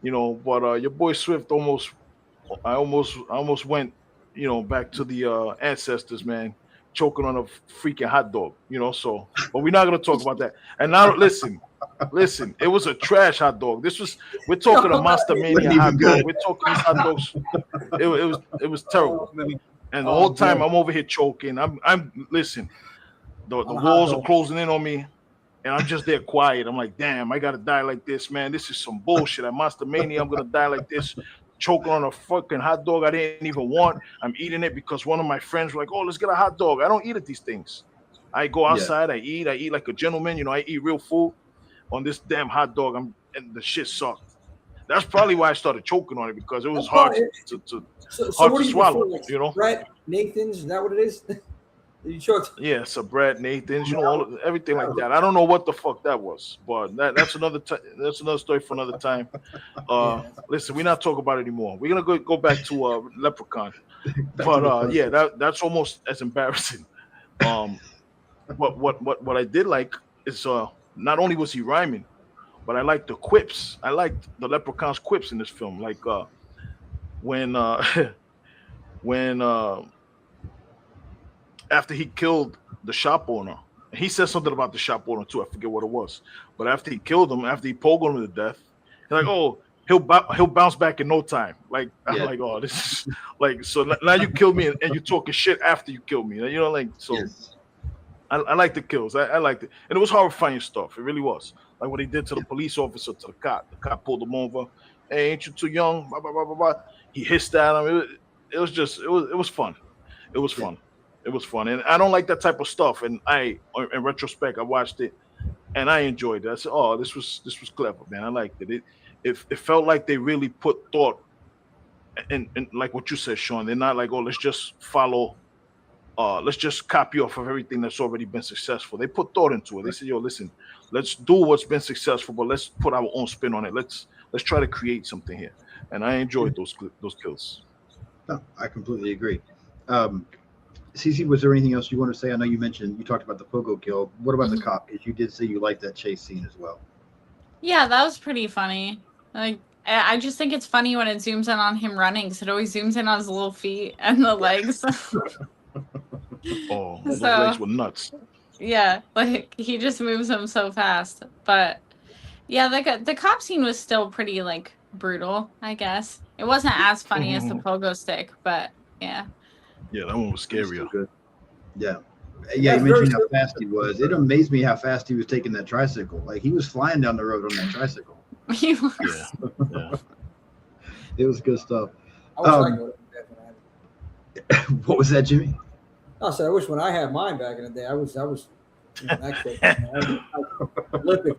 C: But your boy Swift I almost went, back to the ancestors, man, choking on a freaking hot dog, so, but we're not going to talk about that. And now listen, it was a trash hot dog. We're talking a Monster Mania hot dog. We're talking these hot dogs. It was terrible. And the whole time I'm over here choking. Listen, the walls are closing in on me. And I'm just there quiet. I'm like, damn, I got to die like this, man. This is some bullshit. At Monster Mania, I'm going to die like this, choking on a fucking hot dog I didn't even want. I'm eating it because one of my friends were like, oh, let's get a hot dog. I don't eat at these things. I go outside, I eat like a gentleman. I eat real food. On this damn hot dog, and the shit sucked. That's probably why I started choking on it, because it was hard to swallow.
B: Brett Nathan's, is that what it is? You choked?
C: Yeah, it's a Brett Nathan's, everything like that. I don't know what the fuck that was, but that's another story for another time. Listen, we're not talking about it anymore. We're gonna go back to Leprechaun, but that's almost as embarrassing. what I did like is not only was he rhyming, but I liked the quips. I liked the Leprechaun's quips in this film. Like when when after he killed the shop owner, he said something about the shop owner too. I forget what it was, but after he killed him, after he poked him to death, he's like, "Oh, he'll bounce back in no time." Like I'm
A: Yeah.
C: like, "Oh, this is like so now you killed me and you're talking shit after you killed me." You know, like so.
A: Yes.
C: I like the kills. I liked it, and it was horrifying stuff. It really was. Like what he did to the police officer, to the cop. The cop pulled him over. Hey, ain't you too young? Blah, blah, blah, blah, blah. He hissed at him. It was just it was fun. It was
A: Yeah.
C: fun. It was fun, and I don't like that type of stuff. And in retrospect, I watched it and I enjoyed it. I said, "Oh, this was clever, man. I liked it. It felt like they really put thought and like what you said, Sean. They're not like, oh, let's just copy off of everything that's already been successful. They put thought into it. They said, yo, listen, let's do what's been successful, but let's put our own spin on it. Let's try to create something here. And I enjoyed those kills.
A: No, I completely agree. Cece, was there anything else you want to say? I know you talked about the pogo kill. What about the cop? Because you did say you liked that chase scene as well.
D: Yeah, that was pretty funny. Like, I just think it's funny when it zooms in on him running, because it always zooms in on his little feet and the legs.
C: Oh, those legs were nuts.
D: Yeah, like he just moves them so fast. But yeah, the cop scene was still pretty like brutal, I guess. It wasn't as funny as the pogo stick, but yeah.
C: Yeah, that one was scarier.
A: Good. Yeah. Yeah, you mentioned how fast he was. It amazed me how fast he was taking that tricycle. Like he was flying down the road on that tricycle.
D: He was.
C: Yeah.
A: It was good stuff.
B: I wish I could have
A: What was that, Jimmy?
B: I said, I wish when I had mine back in the day, I was that quick. Lipping.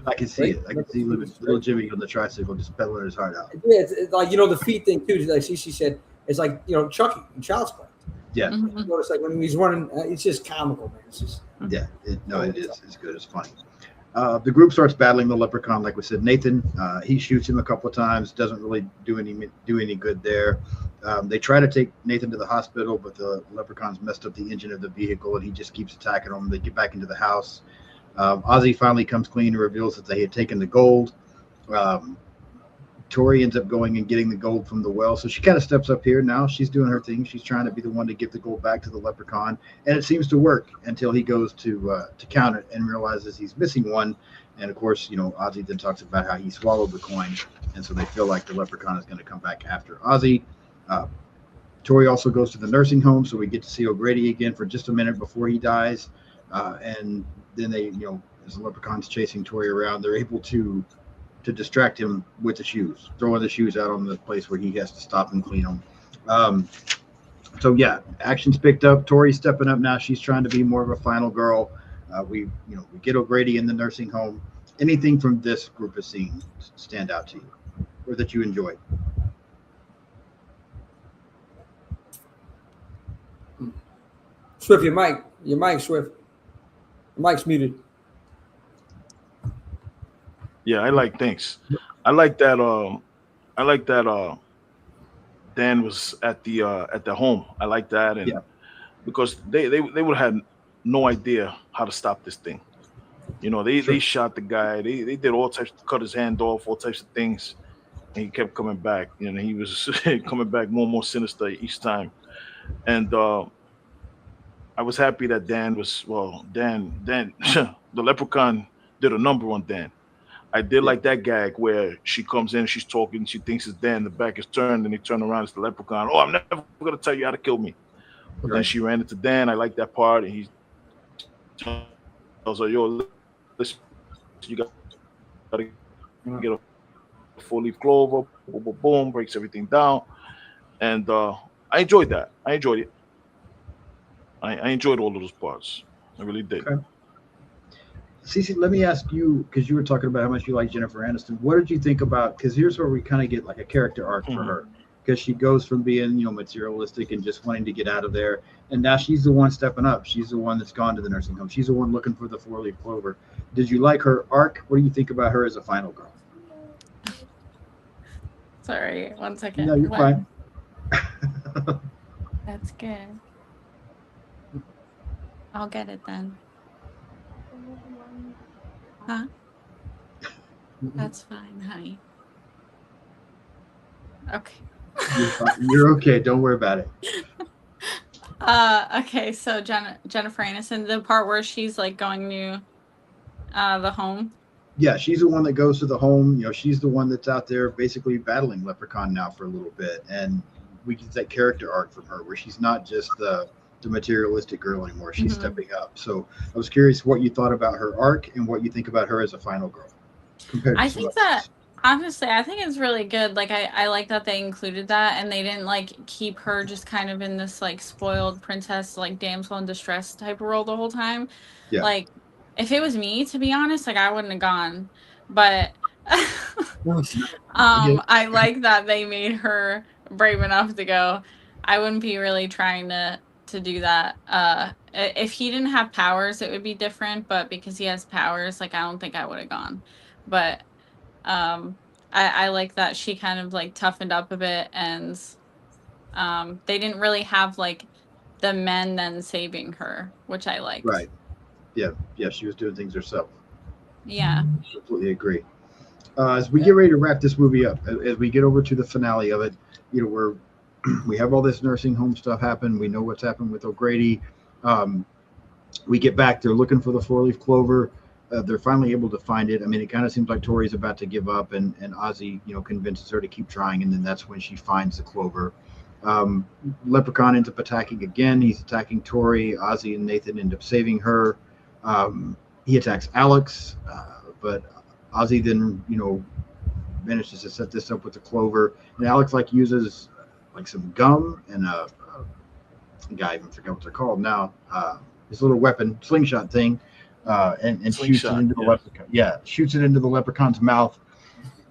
A: I can see it. I can see little Jimmy on the tricycle just pedaling his heart out.
B: Yeah, it's like the feet thing too. Like Cece said, it's like Chucky in Child's Play.
A: Yeah.
B: You notice like when he's running, it's just comical, man. It's just
A: yeah. It is. It's good. It's funny. The group starts battling the leprechaun. Like we said, Nathan, he shoots him a couple of times. Doesn't really do any good there. They try to take Nathan to the hospital, but the leprechauns messed up the engine of the vehicle, and he just keeps attacking them. They get back into the house. Ozzy finally comes clean and reveals that they had taken the gold. Tori ends up going and getting the gold from the well. So she kind of steps up here now. She's doing her thing. She's trying to be the one to give the gold back to the leprechaun. And it seems to work until he goes to count it and realizes he's missing one. And of course, Ozzy then talks about how he swallowed the coin. And so they feel like the leprechaun is going to come back after Ozzy. Tori also goes to the nursing home. So we get to see O'Grady again for just a minute before he dies. And then they, as the leprechaun's chasing Tori around, they're able to distract him with the shoes, throwing the shoes out on the place where he has to stop and clean them. So yeah, action's picked up. Tori's stepping up now. She's trying to be more of a final girl. We get O'Grady in the nursing home. Anything from this group of scenes stand out to you, or that you enjoyed?
B: Swift, your mic, Swift. Your mic's muted.
C: Yeah, I like things. I like that. Dan was at the home. I like that, and because they would have had no idea how to stop this thing. They shot the guy. They did all types, cut his hand off, all types of things, and he kept coming back. He was coming back more and more sinister each time, and I was happy that Dan, the leprechaun did a number on Dan. I did like that gag where she comes in, she's talking, she thinks it's Dan, the back is turned, and they turn around, it's the leprechaun. Oh, I'm never going to tell you how to kill me. But then she ran into Dan. I like that part, and he tells her, yo, listen, you got to get a full-leaf clover, boom, boom, boom, breaks everything down. And I enjoyed that. I enjoyed it. I enjoyed all of those parts. I really did.
A: Okay. Cece, let me ask you, because you were talking about how much you like Jennifer Aniston. What did you think about? Because here's where we kind of get like a character arc for her, because she goes from being materialistic and just wanting to get out of there, and now she's the one stepping up. She's the one that's gone to the nursing home. She's the one looking for the 4-leaf clover. Did you like her arc? What do you think about her as a final girl?
D: Sorry, 1 second.
A: No, you're fine.
D: That's good. I'll get it then. Huh? That's fine, honey. Okay.
A: You're okay. Don't worry about it.
D: Okay, so Jennifer Aniston, the part where she's like going to the home.
A: Yeah, she's the one that goes to the home. You know, she's the one that's out there basically battling Leprechaun now for a little bit, and we get that character arc from her where she's not just the materialistic girl anymore. She's stepping up. So I was curious what you thought about her arc and what you think about her as a final girl compared to
D: I
A: some
D: think
A: others.
D: that honestly, I think it's really good. Like I like that they included that and they didn't like keep her just kind of in this like spoiled princess, like damsel in distress type of role the whole time.
A: Yeah.
D: Like if it was me, to be honest, like I wouldn't have gone. But I like that they made her brave enough to go. I wouldn't be really trying to do that. If he didn't have powers, it would be different, but because he has powers, like I don't think I would have gone. But I like that she kind of like toughened up a bit, and they didn't really have like the men then saving her, which I liked.
A: Right. Yeah. Yeah. She was doing things herself.
D: Yeah.
A: Completely agree. As we get ready to wrap this movie up, as we get over to the finale of it, you know, we have all this nursing home stuff happen. We know what's happened with O'Grady. We get back. They're looking for the four-leaf clover. They're finally able to find it. I mean, it kind of seems like Tori's about to give up, and Ozzy, you know, convinces her to keep trying, and then that's when she finds the clover. Leprechaun ends up attacking again. He's attacking Tori. Ozzy and Nathan end up saving her. He attacks Alex, but Ozzy then, you know, manages to set this up with the clover, and Alex like uses like some gum and a guy, I even forget what they're called now. This little weapon, slingshot thing, and shoots it into the leprechaun. Yeah, shoots it into the leprechaun's mouth.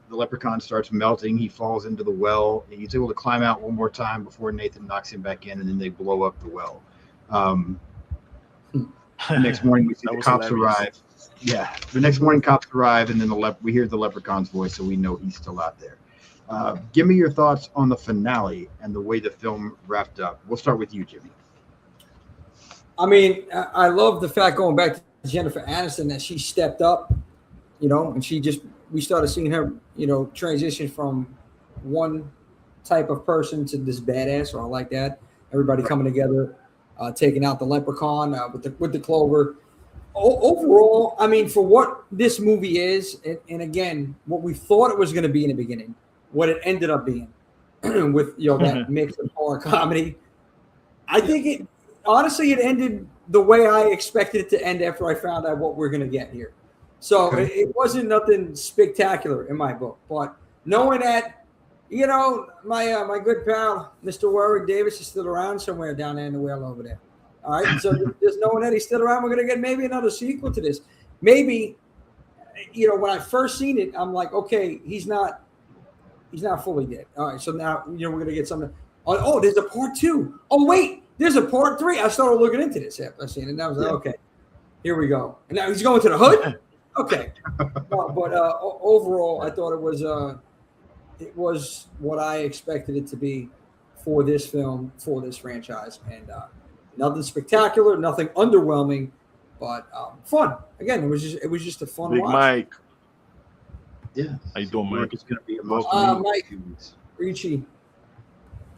A: The leprechaun starts melting. He falls into the well. He's able to climb out one more time before Nathan knocks him back in, and then they blow up the well. The next morning, we see the cops arrive. Yeah, the next morning, cops arrive, and then we hear the leprechaun's voice, so we know he's still out there. Give me your thoughts on the finale and the way the film wrapped up. We'll start with you, Jimmy.
B: I mean, I love the fact, going back to Jennifer Aniston, that she stepped up, you know, and we started seeing her, you know, transition from one type of person to this badass. So I like that. Everybody coming together, taking out the leprechaun with the clover. Overall, I mean, for what this movie is, and again, what we thought it was going to be in the beginning, what it ended up being, with, you know, that mix of horror comedy, I think it honestly ended the way I expected it to end after I found out what we're going to get here. So it wasn't nothing spectacular in my book, but knowing that, you know, my good pal Mr. Warwick Davis is still around somewhere down there in the well over there. All right, so just knowing that he's still around, we're going to get maybe another sequel to this. Maybe, you know, when I first seen it, I'm like, okay, he's not fully dead. All right, so now, you know, we're going to get something. Oh, there's a part 2. Oh, wait, there's a part 3. I started looking into this after I seen it, and I was like, okay, here we go. And now he's going to the hood? Okay. No, but overall, I thought it was what I expected it to be for this film, for this franchise, and nothing spectacular, nothing underwhelming, but fun. Again, it was just a fun
C: Big
B: watch.
C: Mike.
A: Yeah.
C: How you doing, Mike?
A: It's going to be a
B: Mike Ricci.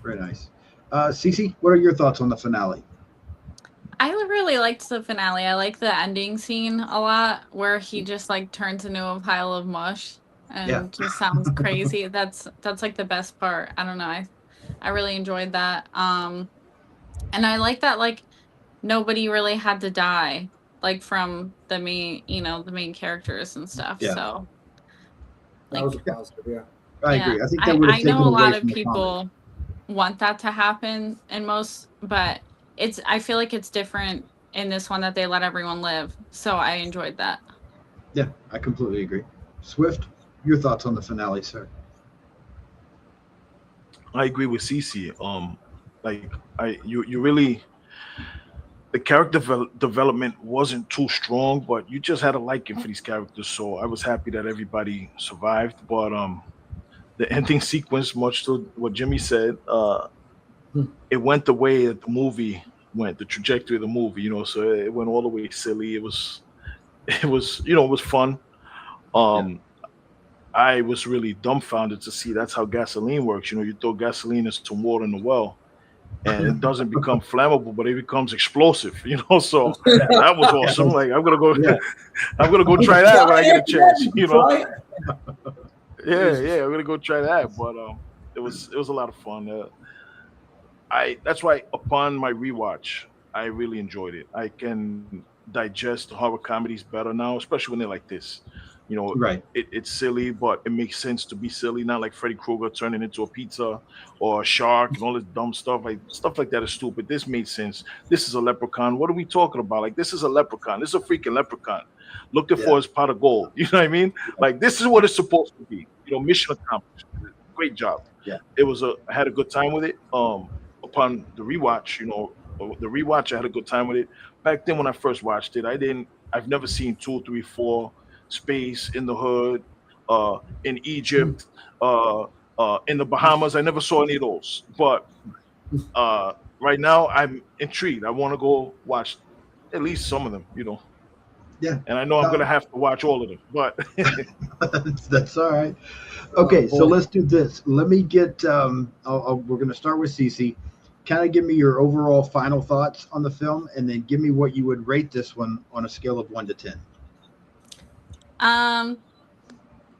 A: Very nice. Cece, what are your thoughts on the finale?
D: I really liked the finale. I like the ending scene a lot, where he just like turns into a pile of mush and just sounds crazy. That's like the best part. I don't know. I really enjoyed that. And I like that, like, nobody really had to die, like, from the main characters and stuff.
A: Yeah.
D: So
B: That was a positive, yeah.
A: I agree. I think that would have
D: I
A: taken
D: know a
A: away
D: lot of
A: from the
D: people
A: comedy.
D: want that to happen in most, but I feel like it's different in this one, that they let everyone live. So I enjoyed that.
A: Yeah, I completely agree. Swift, your thoughts on the finale, sir?
C: I agree with Cece. You really, the character development wasn't too strong, but you just had a liking for these characters. So I was happy that everybody survived. But the ending sequence, much to what Jimmy said, it went the way that the movie went, the trajectory of the movie. So it went all the way silly. It was fun.
A: Yeah.
C: Um, I was really dumbfounded to see that's how gasoline works. You throw gasoline and some water in the well, and it doesn't become flammable, but it becomes explosive. So that was awesome. Like I'm gonna go,
A: Yeah.
C: I'm gonna go try that when I get a chance.
B: Try it.
C: Yeah, I'm gonna go try that. But it was a lot of fun. That's why upon my rewatch, I really enjoyed it. I can digest horror comedies better now, especially when they're like this. You know,
A: Right.
C: it's silly, but it makes sense to be silly, not like Freddy Krueger turning into a pizza or a shark and all this dumb stuff. Like stuff like that is stupid. This made sense. This is a leprechaun. What are we talking about? Like this is a leprechaun. This is a freaking leprechaun. Looking
A: Yeah.
C: for his pot of gold. You know what I mean? Like this is what it's supposed to be. Mission accomplished. Great job.
A: Yeah.
C: I had a good time with it. Upon the rewatch, I had a good time with it. Back then when I first watched it, I've never seen 2, 3, 4, Space, In the Hood, in Egypt, in the Bahamas. I never saw any of those. But right now I'm intrigued. I want to go watch at least some of them.
A: Yeah.
C: And I know I'm gonna have to watch all of them, but
A: That's all right. Okay, so
B: boy.
A: let's do this. Let me get. We're going to start with Cece. Kind of give me your overall final thoughts on the film, and then give me what you would rate this one on a scale of 1 to 10.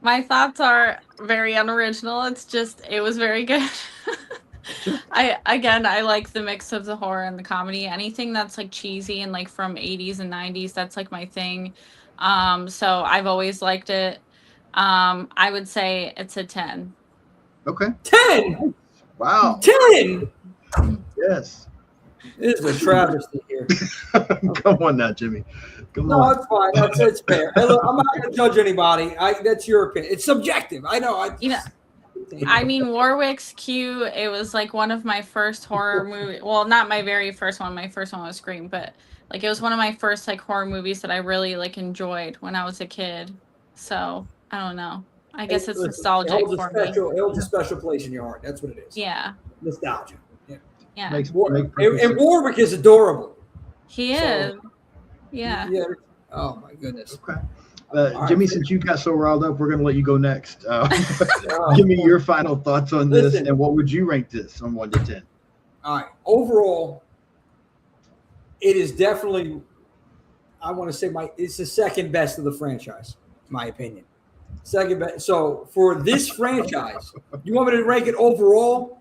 D: My thoughts are very unoriginal. It was very good.
A: Sure.
D: I like the mix of the horror and the comedy. Anything that's like cheesy and like from 80s and 90s, that's like my thing. So I've always liked it. I would say it's a 10.
A: Okay.
B: 10.
A: Wow.
B: 10.
A: Yes.
B: This is a travesty here.
A: Come on now, Jimmy. Come
B: No,
A: on.
B: it's fine. It's fair. Hey, look, I'm not going to judge anybody. That's your opinion. It's subjective. I know.
D: I mean, Warwick's Q. It was like one of my first horror movie. Well, not my very first one. My first one was Scream, but like it was one of my first like horror movies that I really like enjoyed when I was a kid. So I don't know. I guess it's nostalgic for me.
B: It holds a special place in your heart. That's what it is.
D: Yeah.
B: Nostalgia.
D: Yeah.
B: And Warwick is adorable.
D: He is. Yeah.
B: Oh my goodness.
A: Okay. Jimmy, since you got so riled up, we're going to let you go next. Give me your final thoughts on this, and what would you rank this on 1 to 10?
B: All right. Overall, it is definitely, I want to say it's the second best of the franchise, in my opinion. Second best. So for this franchise, you want me to rank it overall?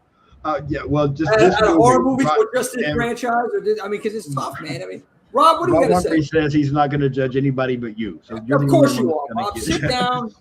A: Yeah, well, just
B: this horror
A: movie,
B: movies or just this franchise? Because it's tough, man. I mean, Rob, what do you got to say?
A: He says he's not going to judge anybody but you. So
B: of course you are, Rob. Sit down.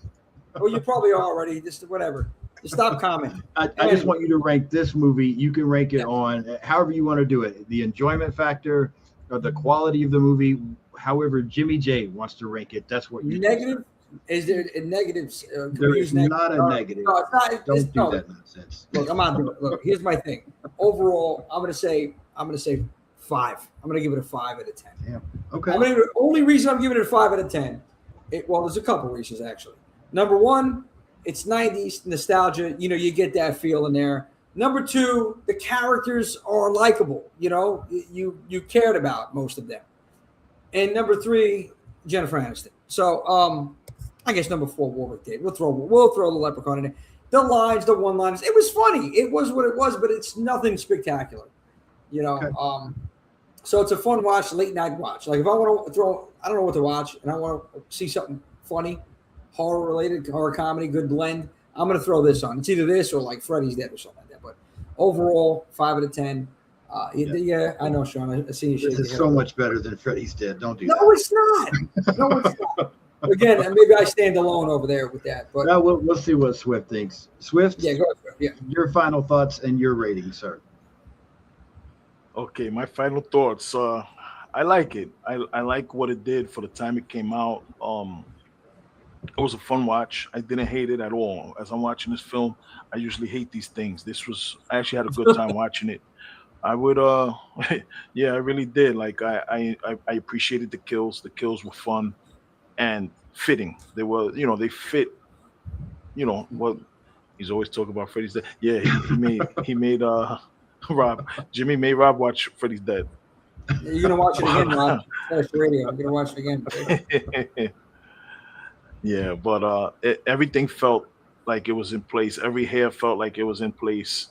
B: Well, you probably are already. Just whatever. Just stop commenting.
A: I just want you to rank this movie. You can rank it on however you want to do it. The enjoyment factor or the quality of the movie. However, Jimmy J wants to rank it. That's what you
B: negative. Is there a negative?
A: There is not a negative.
B: No, it's not.
A: Don't do that nonsense.
B: Look, look. Here's my thing. Overall, I'm gonna say 5. I'm gonna give it a 5 out of 10.
A: Yeah. Okay.
B: The only reason I'm giving it a 5 out of 10. There's a couple reasons actually. Number one, it's 90s nostalgia. You get that feel in there. Number two, the characters are likable. You cared about most of them. And number three, Jennifer Aniston. So I guess number 4, Warwick did. We'll throw the Leprechaun in there. The lines, the one-liners. It was funny. It was what it was, but it's nothing spectacular. Okay. So it's a fun watch, late night watch. Like if I want to I don't know what to watch, and I want to see something funny, horror-related, horror comedy, good blend. I'm going to throw this on. It's either this or like Freddy's Dead or something like that. But overall, 5 out of 10. Yeah, I know, Sean. I see you.
A: This is so much better than Freddy's Dead. Don't do that.
B: No, it's not. No, it's not. Again, maybe I stand alone over there with that. But
A: we'll see what Swift thinks. Swift,
B: yeah, go ahead. Yeah,
A: your final thoughts and your rating, sir.
C: Okay, my final thoughts. I like it. I like what it did for the time it came out. It was a fun watch. I didn't hate it at all. As I'm watching this film, I usually hate these things. I actually had a good time watching it. I would, yeah, I really did. Like I appreciated the kills. The kills were fun and fitting. They were, they fit. Well, he's always talking about Freddy's Dead. Yeah, he made Rob. Jimmy made Rob watch Freddy's Dead.
B: You're gonna watch it again, Rob. Slash Radio. I'm gonna watch it again.
C: Yeah, but everything felt like it was in place. Every hair felt like it was in place.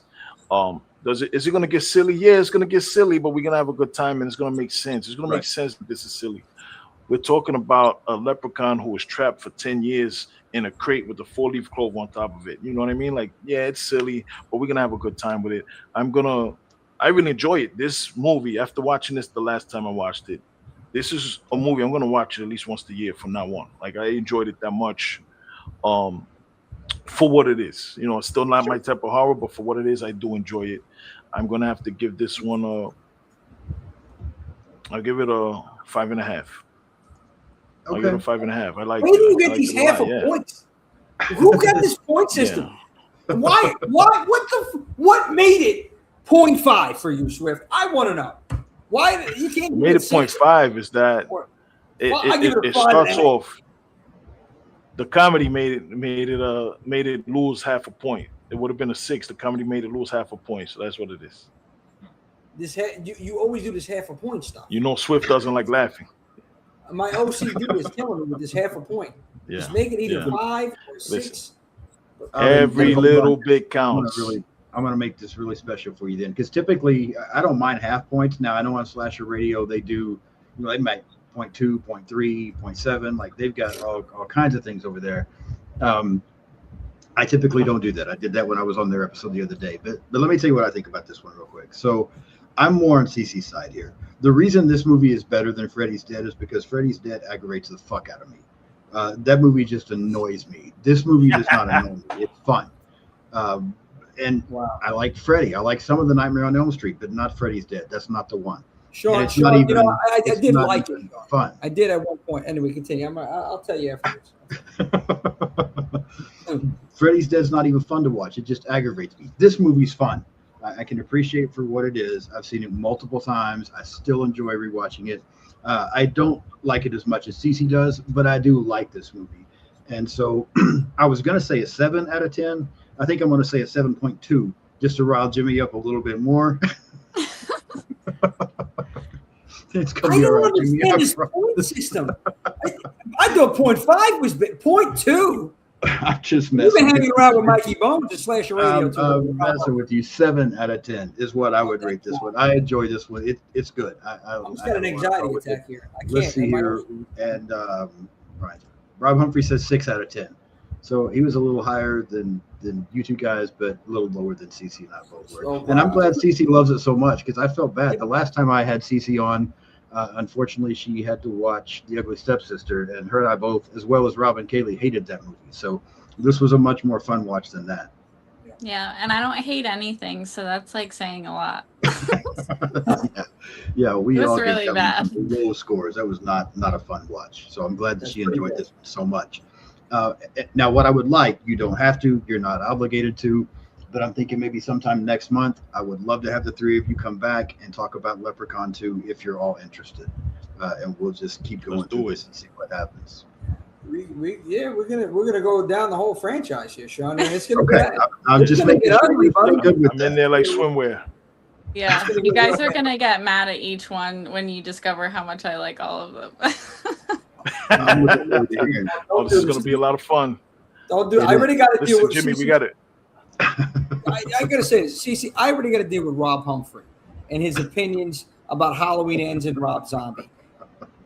C: Is it gonna get silly? Yeah, it's gonna get silly, but we're gonna have a good time and it's gonna make sense. It's gonna make sense that this is silly. We're talking about a leprechaun who was trapped for 10 years in a crate with a 4-leaf clover on top of it. You know what I mean? Like, yeah, it's silly, but we're gonna have a good time with it. I really enjoy it. This movie, after watching this the last time I watched it, this is a movie I'm gonna watch it at least once a year from now on. Like, I enjoyed it that much. For what it is. You know, it's still not my type of horror, but for what it is, I do enjoy it. I'm gonna have to give this one I'll give it a 5.5. I'll give it a 5.5. I like.
B: Where do you get these half of points? Who got this point system? Yeah. Why? What made it 0.5 for you, Swift? I want to know. Why you can't
C: made it 0.5 is that it starts off. The comedy made it lose half a point. It would have been a 6. The comedy made it lose half a point, so that's what it is.
B: You always do this half a point stuff.
C: You know, Swift doesn't like laughing.
B: My OCD is killing me with this half a point.
C: Yeah.
B: Just make it either 5 or 6.
C: Listen, every little bit counts.
A: I'm going to make this really special for you then, because typically I don't mind half points. Now I know on Slasher Radio they do, they might 0.2, 0.3, 0.7. Like they've got all kinds of things over there. I typically don't do that. I did that when I was on their episode the other day. But let me tell you what I think about this one real quick. So I'm more on CC's side here. The reason this movie is better than Freddy's Dead is because Freddy's Dead aggravates the fuck out of me. That movie just annoys me. This movie does not annoy me. It's fun. And I like Freddy. I like some of the Nightmare on Elm Street, but not Freddy's Dead. That's not the one.
B: Sure,
A: not even,
B: I did like it.
A: Fun.
B: I did at one point. Anyway, continue. I'll tell you afterwards.
A: Freddy's Dead's not even fun to watch. It just aggravates me. This movie's fun. I can appreciate it for what it is. I've seen it multiple times. I still enjoy rewatching it. I don't like it as much as Cece does, but I do like this movie. And so I was going to say a 7 out of 10. I think I'm going to say a 7.2 just to rile Jimmy up a little bit more. It's going to be all right, Jimmy.
B: I don't understand this point system. I thought 0.5 was 0.2.
A: I'm just messing.
B: You've been hanging around with Mikey Bones and Slasher Radio.
A: I'm messing with you. 7 out of 10 is what I would rate this one. I enjoy this one. It's good.
B: I'm just got an anxiety attack here.
A: Let's see here. And right, Rob Humphrey says 6 out of 10. So he was a little higher than you two guys, but a little lower than CC and I both were. And I'm glad CC loves it so much because I felt bad. The last time I had CC on, unfortunately, she had to watch The Ugly Stepsister, and her and I both, as well as Rob and Kaylee, hated that movie. So this was a much more fun watch than that.
D: Yeah, and I don't hate anything, so that's like saying a lot.
A: Yeah, we all
D: really
A: get
D: bad.
A: low scores. That was not a fun watch. So I'm glad that she enjoyed this so much. Now, what I would like, you don't have to, you're not obligated to, but I'm thinking maybe sometime next month, I would love to have the 3 of you come back and talk about Leprechaun 2 if you're all interested. And we'll just keep going through this and see what happens.
B: We're gonna go down the whole franchise here, Sean. And it's gonna
A: okay. I'm just making
B: ugly, buddy.
A: Good with
C: I'm in there like swimwear.
D: Yeah, you guys are gonna get mad at each one when you discover how much I like all of them.
C: This is gonna be a lot of fun.
B: Don't do it. I already got to deal with
C: Jimmy. We got it.
B: I gotta say this, Cece. I already got to deal with Rob Humphrey and his opinions about Halloween Ends and Rob Zombie.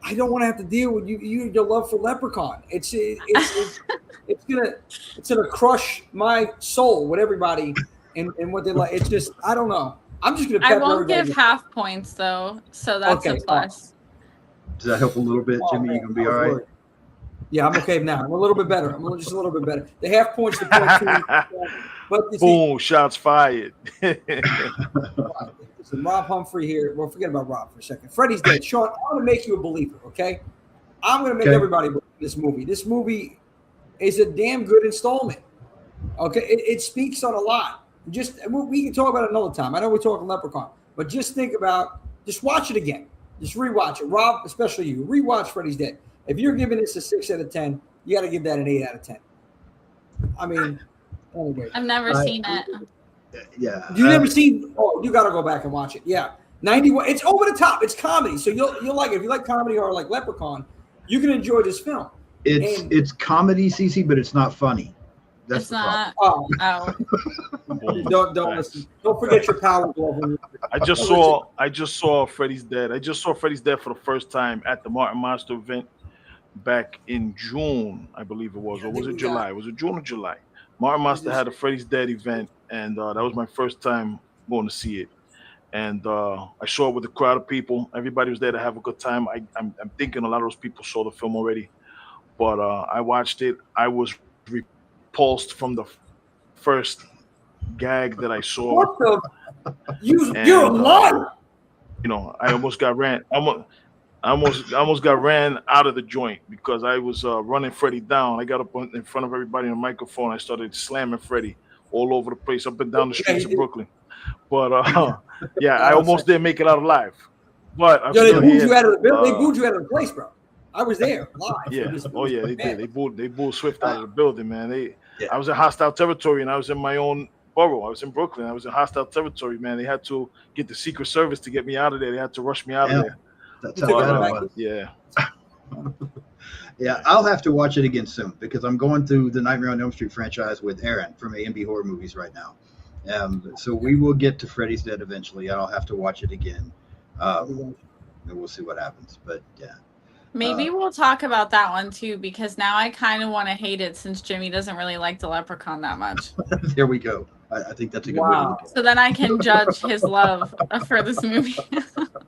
B: I don't want to have to deal with your love for Leprechaun. It's gonna crush my soul with everybody and what they like. It's just I don't know. I'm just gonna.
D: I won't give half points though, so that's a plus.
A: Does that help a little bit, Jimmy? You gonna be all right?
B: Yeah, I'm okay now. I'm a little bit better. Just a little bit better. The half points to 0.2. But
C: boom, shots fired.
B: So Rob Humphrey here. Well, forget about Rob for a second. Freddy's Dead. Sean, I'm going to make you a believer, okay? I'm going to make everybody believe this movie. This movie is a damn good installment, okay? It speaks on a lot. We can talk about it another time. I know we're talking Leprechaun, but just watch it again. Just rewatch it. Rob, especially you, rewatch Freddy's Dead. If you're giving this a 6 out of 10, you got to give that an 8 out of 10. I mean, anyway.
D: I've never seen it.
A: Yeah.
B: You never seen? Oh, you got to go back and watch it. Yeah. 91. It's over the top. It's comedy. So you'll like it. If you like comedy or like Leprechaun, you can enjoy this film.
A: It's comedy, CC, but it's not funny. That's
D: It's not.
B: Oh. Don't listen. Don't forget your power glove.
C: I just saw Freddy's Dead. I just saw Freddy's Dead for the first time at the Martin Monster event back in June, I believe it was, or was it July? Was it June or July? Martin Monster had a Freddy's Dead event, and that was my first time going to see it. And I saw it with a crowd of people. Everybody was there to have a good time. I'm thinking a lot of those people saw the film already, but I watched it. I was repulsed from the first gag that I saw.
B: What the? You're a liar.
C: You know, I almost got ran. I almost got ran out of the joint because I was running Freddy down. I got up in front of everybody on the microphone. I started slamming Freddy all over the place, up and down the streets of Brooklyn. But yeah, I almost didn't make it out alive. But
B: they booed you out of the building. They booed you out of the place, bro. I was there live.
C: Yeah. Oh yeah, they did. They booed Swift out of the building, man. I was in hostile territory, and I was in my own borough. I was in Brooklyn. I was in hostile territory, man. They had to get the Secret Service to get me out of there. They had to rush me out of there.
A: That's how bad it was.
C: Yeah.
A: Yeah, I'll have to watch it again soon because I'm going through the Nightmare on Elm Street franchise with Aaron from A&B Horror Movies right now. So we will get to Freddy's Dead eventually. I'll have to watch it again. And we'll see what happens. But yeah.
D: Maybe we'll talk about that one too, because now I kind of want to hate it since Jimmy doesn't really like the Leprechaun that much.
A: There we go. I think that's a good way to look at it.
D: So then I can judge his love for this movie.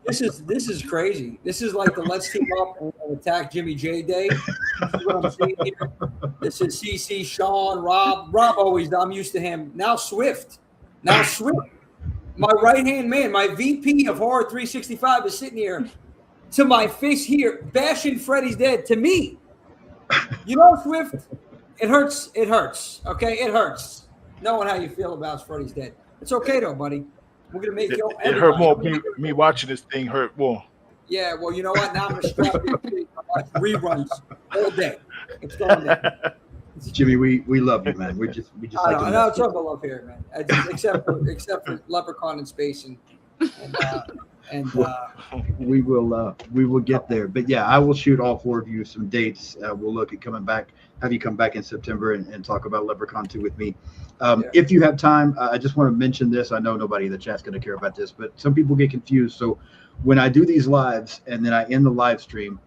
B: This is crazy. This is like the let's team up and attack Jimmy J Day. This is what I'm seeing here. This is CC, Sean, Rob. Rob always, I'm used to him. Now Swift. My right-hand man, my VP of Horror 365 is sitting here to my face here, bashing Freddy's Dead to me. You know, Swift, it hurts. It hurts. Okay, it hurts. Knowing how you feel about Freddy's Dead. It's okay though, buddy. We're gonna make you.
C: It hurt more. Me watching this thing hurt more.
B: Yeah, well, you know what? Now I'm gonna strap in reruns all day. It's going there.
A: Jimmy, we love you, man. We just like
B: I know it's all about love here, man. Except for Leprechaun in space and
A: we will get there. But yeah, I will shoot all four of you some dates. We'll look at coming back, have you come back in September and talk about Leprechaun 2 with me. If you have time, I just want to mention this. I know nobody in the chat's going to care about this, but some people get confused. So when I do these lives and then I end the live stream,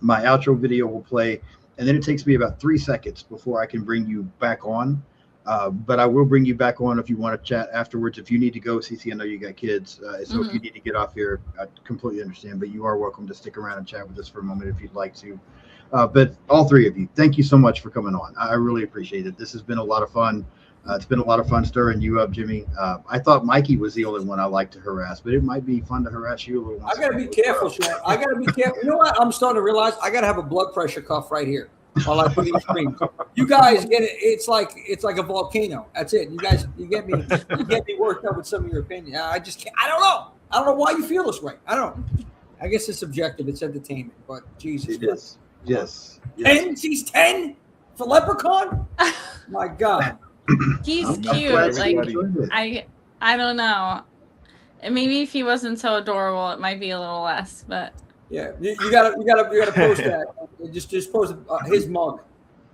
A: my outro video will play, and then it takes me about 3 seconds before I can bring you back on. But I will bring you back on if you want to chat afterwards. If you need to go, CC, I know you got kids. So if you need to get off here, I completely understand. But you are welcome to stick around and chat with us for a moment if you'd like to. But all three of you, thank you so much for coming on. I really appreciate it. This has been a lot of fun. It's been a lot of fun stirring you up, Jimmy. I thought Mikey was the only one I like to harass, but it might be fun to harass you a little.
B: I got to be careful, Sean. I got to be careful. You know what? I'm starting to realize I got to have a blood pressure cuff right here while I put these screens. You guys get it. It's like a volcano. That's it. You get me worked up with some of your opinion. I just can't. I don't know. I don't know why you feel this way. I don't. I guess it's subjective. It's entertainment, but Jesus.
A: It is. Yes.
B: 10? She's 10 for Leprechaun? My God.
D: He's cute. Like I don't know. And maybe if he wasn't so adorable, it might be a little less. But
B: yeah, you gotta post that. Just post his mug.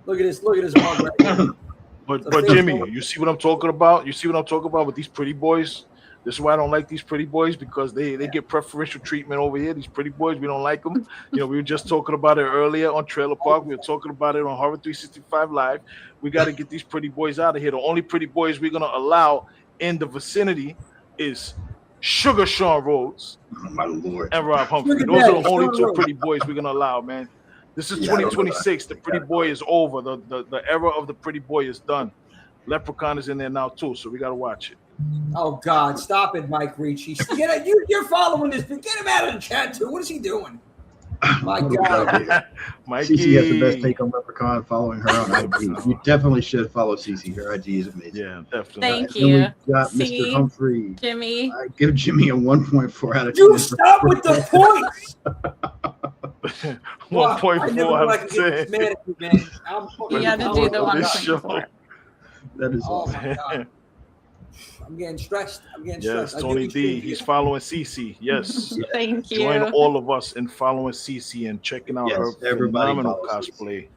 B: Look at his mug right now.
C: But Jimmy, you see what I'm talking about? You see what I'm talking about with these pretty boys? This is why I don't like these pretty boys, because they get preferential treatment over here. These pretty boys, we don't like them. You know, we were just talking about it earlier on Trailer Park. We were talking about it on Horror 365 Live. We got to get these pretty boys out of here. The only pretty boys we're going to allow in the vicinity is Sugar Sean Rhodes and Rob Humphrey. Those are the only two pretty boys we're going to allow, man. This is 2026. The pretty boy is over. The era of the pretty boy is done. Leprechaun is in there now, too, so we got to watch it.
B: Oh God! Stop it, Mike Ricci. You're following this. Get him out of the chat too. What is he doing? My God,
A: Mikey. CC has the best take on Leprechaun. Following her on IG. You definitely should follow CC. Her IG is amazing.
C: Yeah, definitely.
D: Thank you.
A: Then we got Mr. Humphrey.
D: Jimmy.
A: I give Jimmy a 1.4 out of 10.
B: You stop with the points.
C: 1.4 out of 10.
D: You got to do the 1.4.
A: That is
B: oh my God. I'm getting stressed.
C: Yes,
B: I do
C: Tony
B: these
C: D.
B: things.
C: He's following Cece. Yes.
D: Thank you.
C: Join all of us in following Cece and checking out her
A: everybody
C: phenomenal
A: follow
C: cosplay.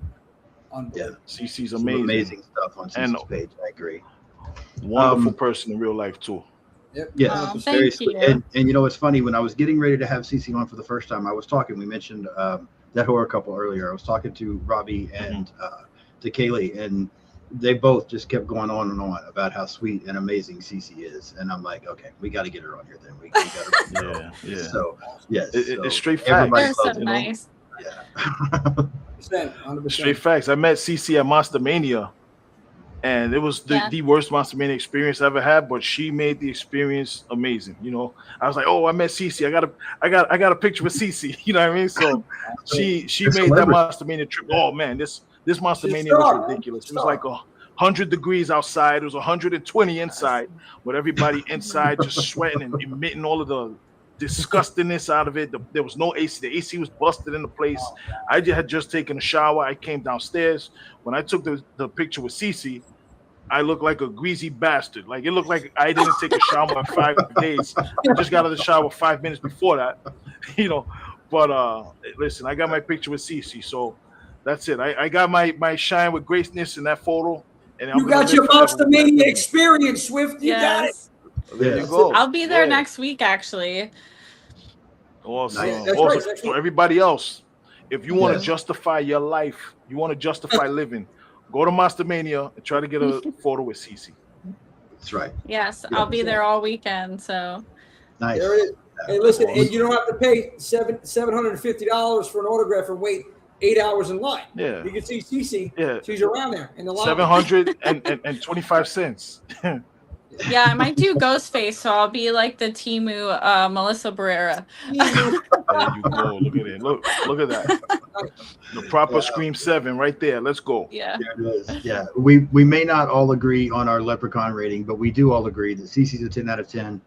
A: Yeah,
C: Cece's
A: some
C: amazing.
A: amazing stuff on
C: And
A: Cece's page. I agree.
C: Wonderful person in real life too.
B: Yep.
A: Yes,
D: Oh,
A: very
D: thank
A: sweet.
D: you.
A: And it's funny, when I was getting ready to have Cece on for the first time, I was talking. We mentioned that horror couple earlier. I was talking to Robbie and to Kaylee, and they both just kept going on and on about how sweet and amazing Cece is. And I'm like, okay, we got to get her on here then. We got to.
C: Yeah.
A: So yes,
C: It's straight facts.
A: everybody
D: They're so
A: loves it.
D: nice.
A: Yeah.
B: 100%.
C: Straight facts. I met Cece at Monster Mania, and it was the worst Monster Mania experience I ever had. But she made the experience amazing. You know, I was like, oh, I met Cece. I got a picture with Cece. You know what I mean? So she made that Monster Mania trip. Oh man, this Monster Mania was ridiculous. It was like 100 degrees outside. It was 120 inside, with everybody inside just sweating and emitting all of the disgustingness out of it. There was no AC. The AC was busted into place. I had just taken a shower. I came downstairs. When I took the picture with Cece, I looked like a greasy bastard. Like, it looked like I didn't take a shower in 5 days. I just got out of the shower 5 minutes before that, you know. But listen, I got my picture with Cece, so that's it. I got my shine with Graceness in that photo. And
B: you got your Monster Mania experience, Swift. You got it.
C: There you go.
D: I'll be there next week, actually.
C: Awesome.
B: Nice.
C: Also,
B: That's right.
C: for everybody else, if you want to justify your life, you want to justify living, go to Monster Mania and try to get a photo with Cece.
A: That's right.
D: Yes, I'll be there all weekend. So
A: Nice.
B: There it is. Hey, listen, and you don't have to pay $750 for an autograph and wait 8 hours in line.
C: Yeah.
B: You can see Cece.
C: Yeah.
B: She's around there in the line.
C: 725 cents.
D: yeah, I might do Ghostface, so I'll be like the Timu Melissa Barrera.
C: There you go. Look at it. Look at that. The proper Scream 7 right there. Let's go.
D: Yeah.
A: There it is. Yeah. We may not all agree on our Leprechaun rating, but we do all agree that Cece's a 10 out of 10.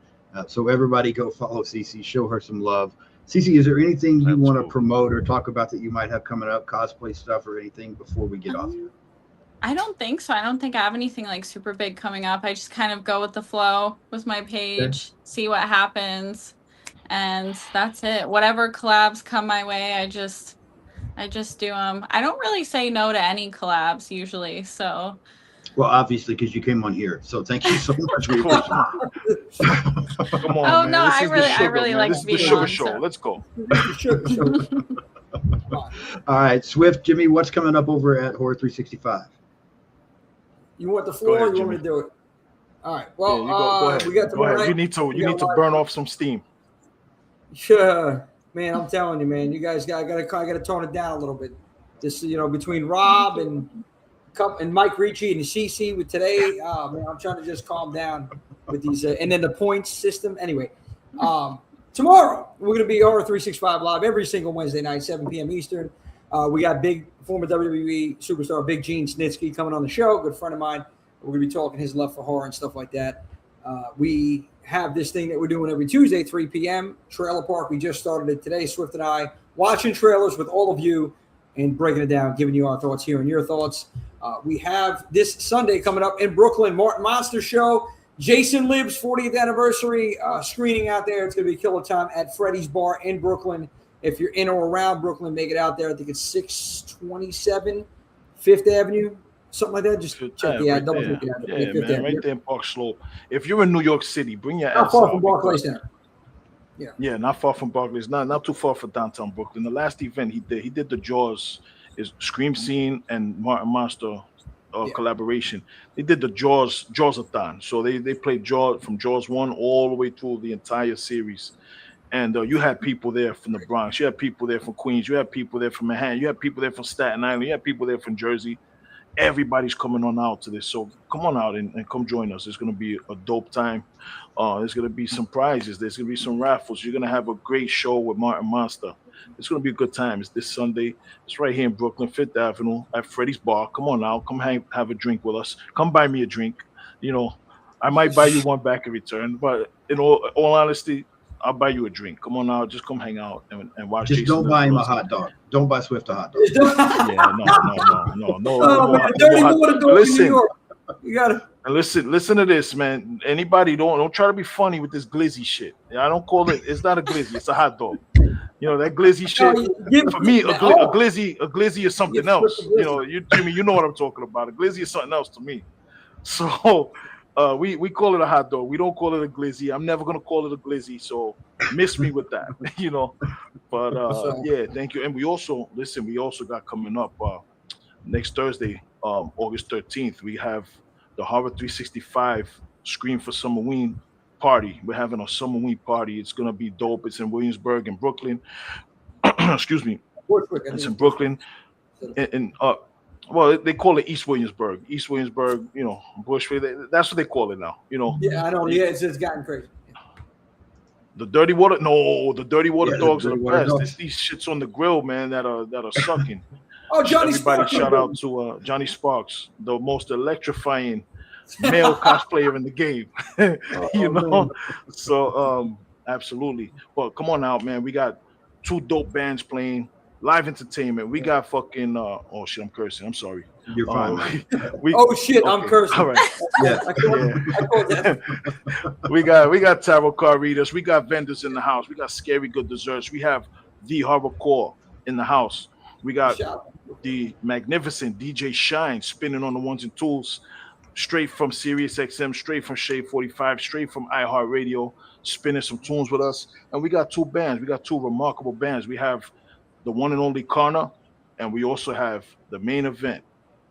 A: So everybody go follow Cece, show her some love. Cece, is there anything you want to promote or talk about that you might have coming up, cosplay stuff or anything before we get off here?
D: I don't think so. I don't think I have anything like super big coming up. I just kind of go with the flow with my page, see what happens, and that's it. Whatever collabs come my way, I just do them. I don't really say no to any collabs usually, so.
A: Well, obviously, because you came on here, so thank you so much.
C: Come on,
D: oh
C: man.
D: no, I really
C: man.
D: like
C: this is
D: being
C: the sugar
D: on,
C: show.
D: so.
C: Let's go.
A: All right, Swift, Jimmy, what's coming up over at Horror 365?
B: You want the floor, or you want me to do it? All right. Well,
C: go ahead.
B: we got
C: Go ahead. You need to burn off some steam.
B: Sure, man. I'm telling you, man. You guys got to tone it down a little bit. Just between Rob and Mike Ricci and CC with today, man, I'm trying to just calm down with these, and then the points system. Anyway, tomorrow we're going to be Horror 365 live every single Wednesday night, 7 p.m. Eastern. We got former WWE superstar Big Gene Snitsky coming on the show, good friend of mine. We're going to be talking his love for horror and stuff like that. We have this thing that we're doing every Tuesday, 3 p.m. Trailer Park. We just started it today, Swift and I, watching trailers with all of you and breaking it down, giving you our thoughts, hearing your thoughts. We have this Sunday coming up in Brooklyn, Martin Monster Show. Jason Libb's 40th anniversary screening out there. It's going to be killer time at Freddy's Bar in Brooklyn. If you're in or around Brooklyn, make it out there. I think it's 627 Fifth Avenue, something like that. Just check the ad. Double check the ad.
C: Yeah, man, right there in Park Slope. If you're in New York City, bring your ass
B: not far from Barclays Center.
C: Yeah, not far from Barclays. Not too far from downtown Brooklyn. The last event he did the Jaws, is Scream Scene and Martin Monster collaboration. They did the Jaws-a-thon. So they played Jaws from Jaws 1 all the way through the entire series. And you had people there from the Bronx. You had people there from Queens. You had people there from Manhattan. You had people there from Staten Island. You had people there from Jersey. Everybody's coming on out to this. So come on out and come join us. It's going to be a dope time. There's going to be some prizes. There's going to be some raffles. You're going to have a great show with Martin Monster. It's going to be a good time. It's this Sunday. It's right here in Brooklyn, 5th Avenue at Freddy's Bar. Come on out. Come have a drink with us. Come buy me a drink. I might buy you one back in return. But in all honesty, I'll buy you a drink. Come on out. Just come hang out and watch.
A: Just
C: Jason
A: don't buy him a hot dog. Don't buy Swift a hot dog.
C: Yeah, no.
B: Dirty water dog in New York. You got it.
C: And listen to this, man. Anybody don't try to be funny with this glizzy shit. I don't call it. It's not a glizzy. It's a hot dog. You know that glizzy shit. For me, a glizzy is something else. You know, Jimmy, you know what I'm talking about. A glizzy is something else to me. So we call it a hot dog. We don't call it a glizzy. I'm never gonna call it a glizzy. So miss me with that. You know. But yeah, thank you. And we also got coming up next Thursday, August 13th. We have the Horror 365 Scream for Summerween party. We're having a Summerween party. It's gonna be dope. It's in Williamsburg and Brooklyn. Excuse me. It's in Brooklyn. And well, they call it East Williamsburg. East Williamsburg, you know, Bushwick. That's what they call it now. You know.
B: Yeah, I know. Yeah, it's just gotten crazy.
C: The dirty water, the dirty water dogs are the best. It's these shits on the grill, man, that are sucking.
B: Oh, Johnny
C: Everybody
B: Sparks.
C: shout out to Johnny Sparks, the most electrifying male cosplayer in the game. You know? Man. So absolutely. Well, come on out, man. We got 2 dope bands playing, live entertainment. We got fucking oh shit, I'm cursing. I'm sorry.
A: You're fine.
B: I'm cursing.
C: All right. Yeah. We got tarot card readers. We got vendors in the house. We got scary good desserts. We have the horrorcore in the house. We got the magnificent DJ Shine spinning on the ones and twos, straight from Sirius XM, straight from Shade 45, straight from iHeartRadio, spinning some tunes with us. And we got 2 bands. We got 2 remarkable bands. We have the one and only Karna, and we also have the main event,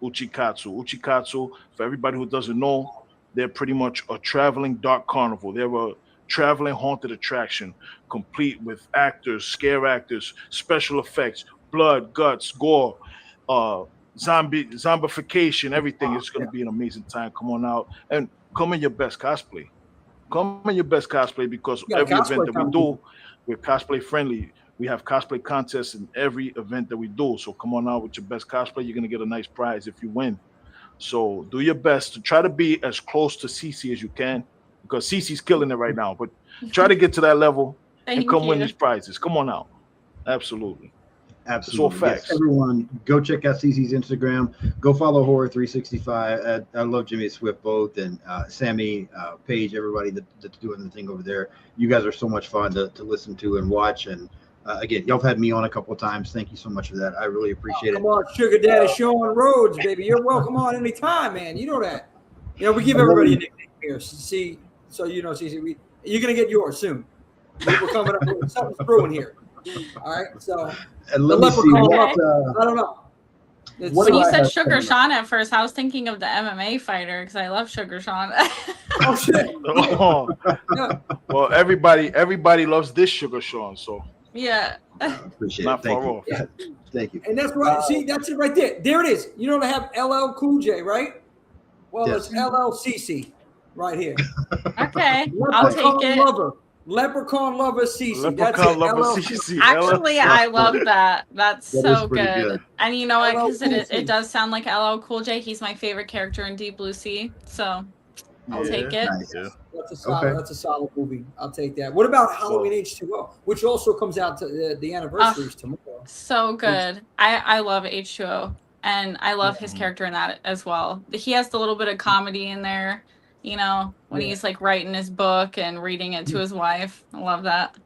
C: Uchikatsu. Uchikatsu, for everybody who doesn't know, they're pretty much a traveling dark carnival. They're a traveling haunted attraction, complete with actors, scare actors, special effects, blood, guts, gore, zombification, everything. Is going to be an amazing time. Come on out and come in your best cosplay. Come in your best cosplay, because every event that we do, we're cosplay friendly. We have cosplay contests in every event that we do. So come on out with your best cosplay. You're going to get a nice prize if you win. So do your best to try to be as close to CC as you can, because CC's killing it right now. But try to get to that level and come win these prizes. Come on out. Absolutely.
A: Absolutely. Yes, everyone, go check out CC's Instagram. Go follow Horror 365. I love Jimmy Swift both, and Sammy, Paige, everybody that's doing the thing over there. You guys are so much fun to listen to and watch. And again, y'all have had me on a couple of times. Thank you so much for that. I really appreciate it.
B: Come on, Sugar Daddy Sean Rhodes, baby. You're welcome on anytime, man. You know that. You know, we give everybody a nickname here. See, so you know, CC, you're going to get yours soon. We're coming up with something's brewing here. All right, so
A: let me see what,
B: I don't know.
D: When you said Sugar Sean at first, I was thinking of the MMA fighter, because I love Sugar Sean.
B: Oh shit!
C: Oh. Yeah. Well, everybody loves this Sugar Sean, so
D: yeah.
A: Appreciate
C: not
A: it. Thank
C: far
A: you.
C: off.
A: Yeah. Thank you.
B: And that's right. See, that's it right there. There it is. You know they have LL Cool J, right? Well, yes. It's LLCC right here.
D: Okay, I'll take it.
B: Lover. Leprechaun Lover CC.
C: Leprechaun Lover CC.
D: Actually, I love that. That's so good. And you know what? Because it does sound like LL Cool J. He's my favorite character in Deep Blue Sea. So I'll take it.
A: Nice.
B: Yeah. That's a solid movie. I'll take that. What about Halloween H2O, which also comes out to the anniversaries tomorrow?
D: So good. I love H2O, and I love his character in that as well. He has the little bit of comedy in there. You know, when he's like writing his book and reading it to his wife. I love that.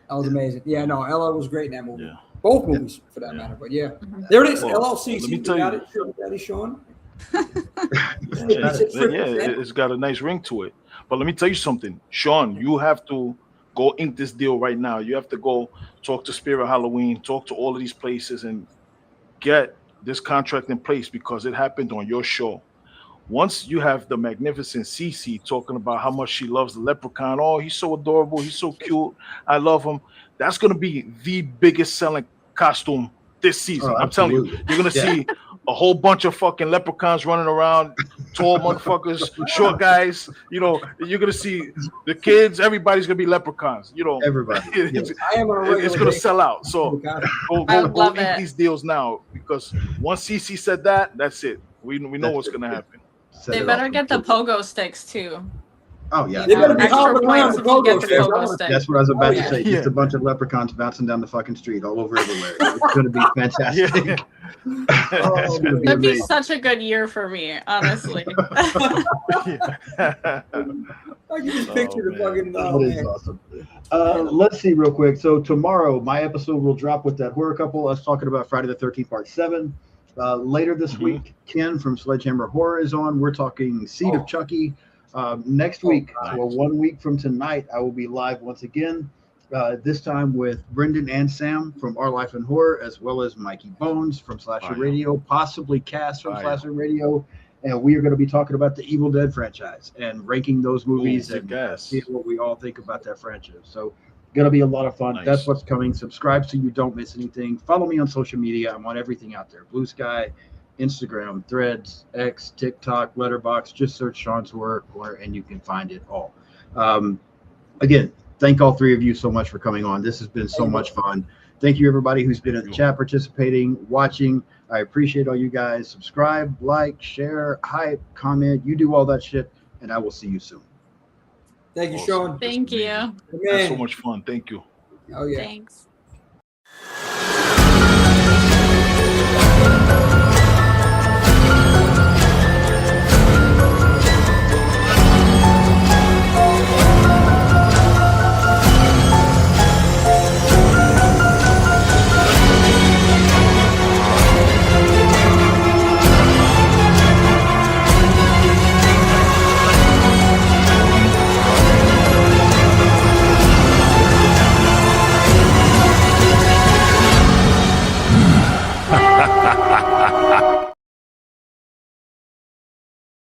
B: That was amazing. Yeah, no, LL was great in that movie.
C: Yeah.
B: Both movies for that matter. But yeah, there it is. LLCC.
C: Let me tell you.
B: Daddy Sean.
C: It's got a nice ring to it. But let me tell you something, Sean. You have to go ink this deal right now. You have to go talk to Spirit Halloween, talk to all of these places, and get this contract in place, because it happened on your show. Once you have the magnificent Cece talking about how much she loves the Leprechaun, oh, he's so adorable, he's so cute, I love him. That's going to be the biggest selling costume this season. I'm telling you, you're going to see a whole bunch of fucking leprechauns running around, tall motherfuckers, short guys. You know, you're going to see the kids, everybody's going to be leprechauns. You know,
A: everybody.
C: It's going to sell out. So go eat these deals now, because once Cece said that, that's it. We know what's going to happen.
D: They better get the pogo sticks too.
A: Oh yeah,
B: They better be
D: Extra
B: hopping around
D: points
B: the
D: if you get
B: pogo
D: the
B: sticks.
D: pogo stick.
A: that's what I was about
B: Oh,
A: to say.
C: yeah.
A: Just a bunch of leprechauns bouncing down the fucking street all over everywhere. It's going to be fantastic.
C: Yeah.
B: Oh,
A: Gonna be
D: That'd be
A: amazing.
D: such a good year for me, honestly.
B: I can just picture the
C: man.
B: fucking.
A: That
B: Oh,
A: is
B: man.
A: awesome. Let's see real quick. So tomorrow, my episode will drop with that horror couple. Us talking about Friday the 13th, Part 7. Later this
C: Mhm.
A: week, Ken from Sledgehammer Horror is on. We're talking Seed of Chucky. Next week,
C: nice.
A: well, 1 week from tonight, I will be live once again. This time with Brendan and Sam from Our Life in Horror, as well as Mikey Bones from Slasher
C: Fire.
A: Radio, possibly Cass from
C: Fire.
A: Slasher Radio. And we are going to be talking about the Evil Dead franchise and ranking those movies
C: Ooh,
A: and
C: yes.
A: seeing what we all think about that franchise. So, going to be a lot of fun.
C: Nice.
A: That's what's coming. Subscribe so you don't miss anything. Follow me on social media. I'm on everything out there: Blue Sky, Instagram, Threads, X, TikTok, Letterboxd. Just search Sean's Horror Corner and you can find it all. Again, thank all three of you so much for coming on. This has been so much fun. Thank you, everybody who's been in the chat, participating, watching. I appreciate all you guys. Subscribe, like, share, hype, comment. You do all that shit, and I will see you soon.
B: Thank you,
C: Awesome.
B: Sean.
D: Thank you.
C: That's so much fun. Thank you.
B: Oh, yeah.
D: Thanks.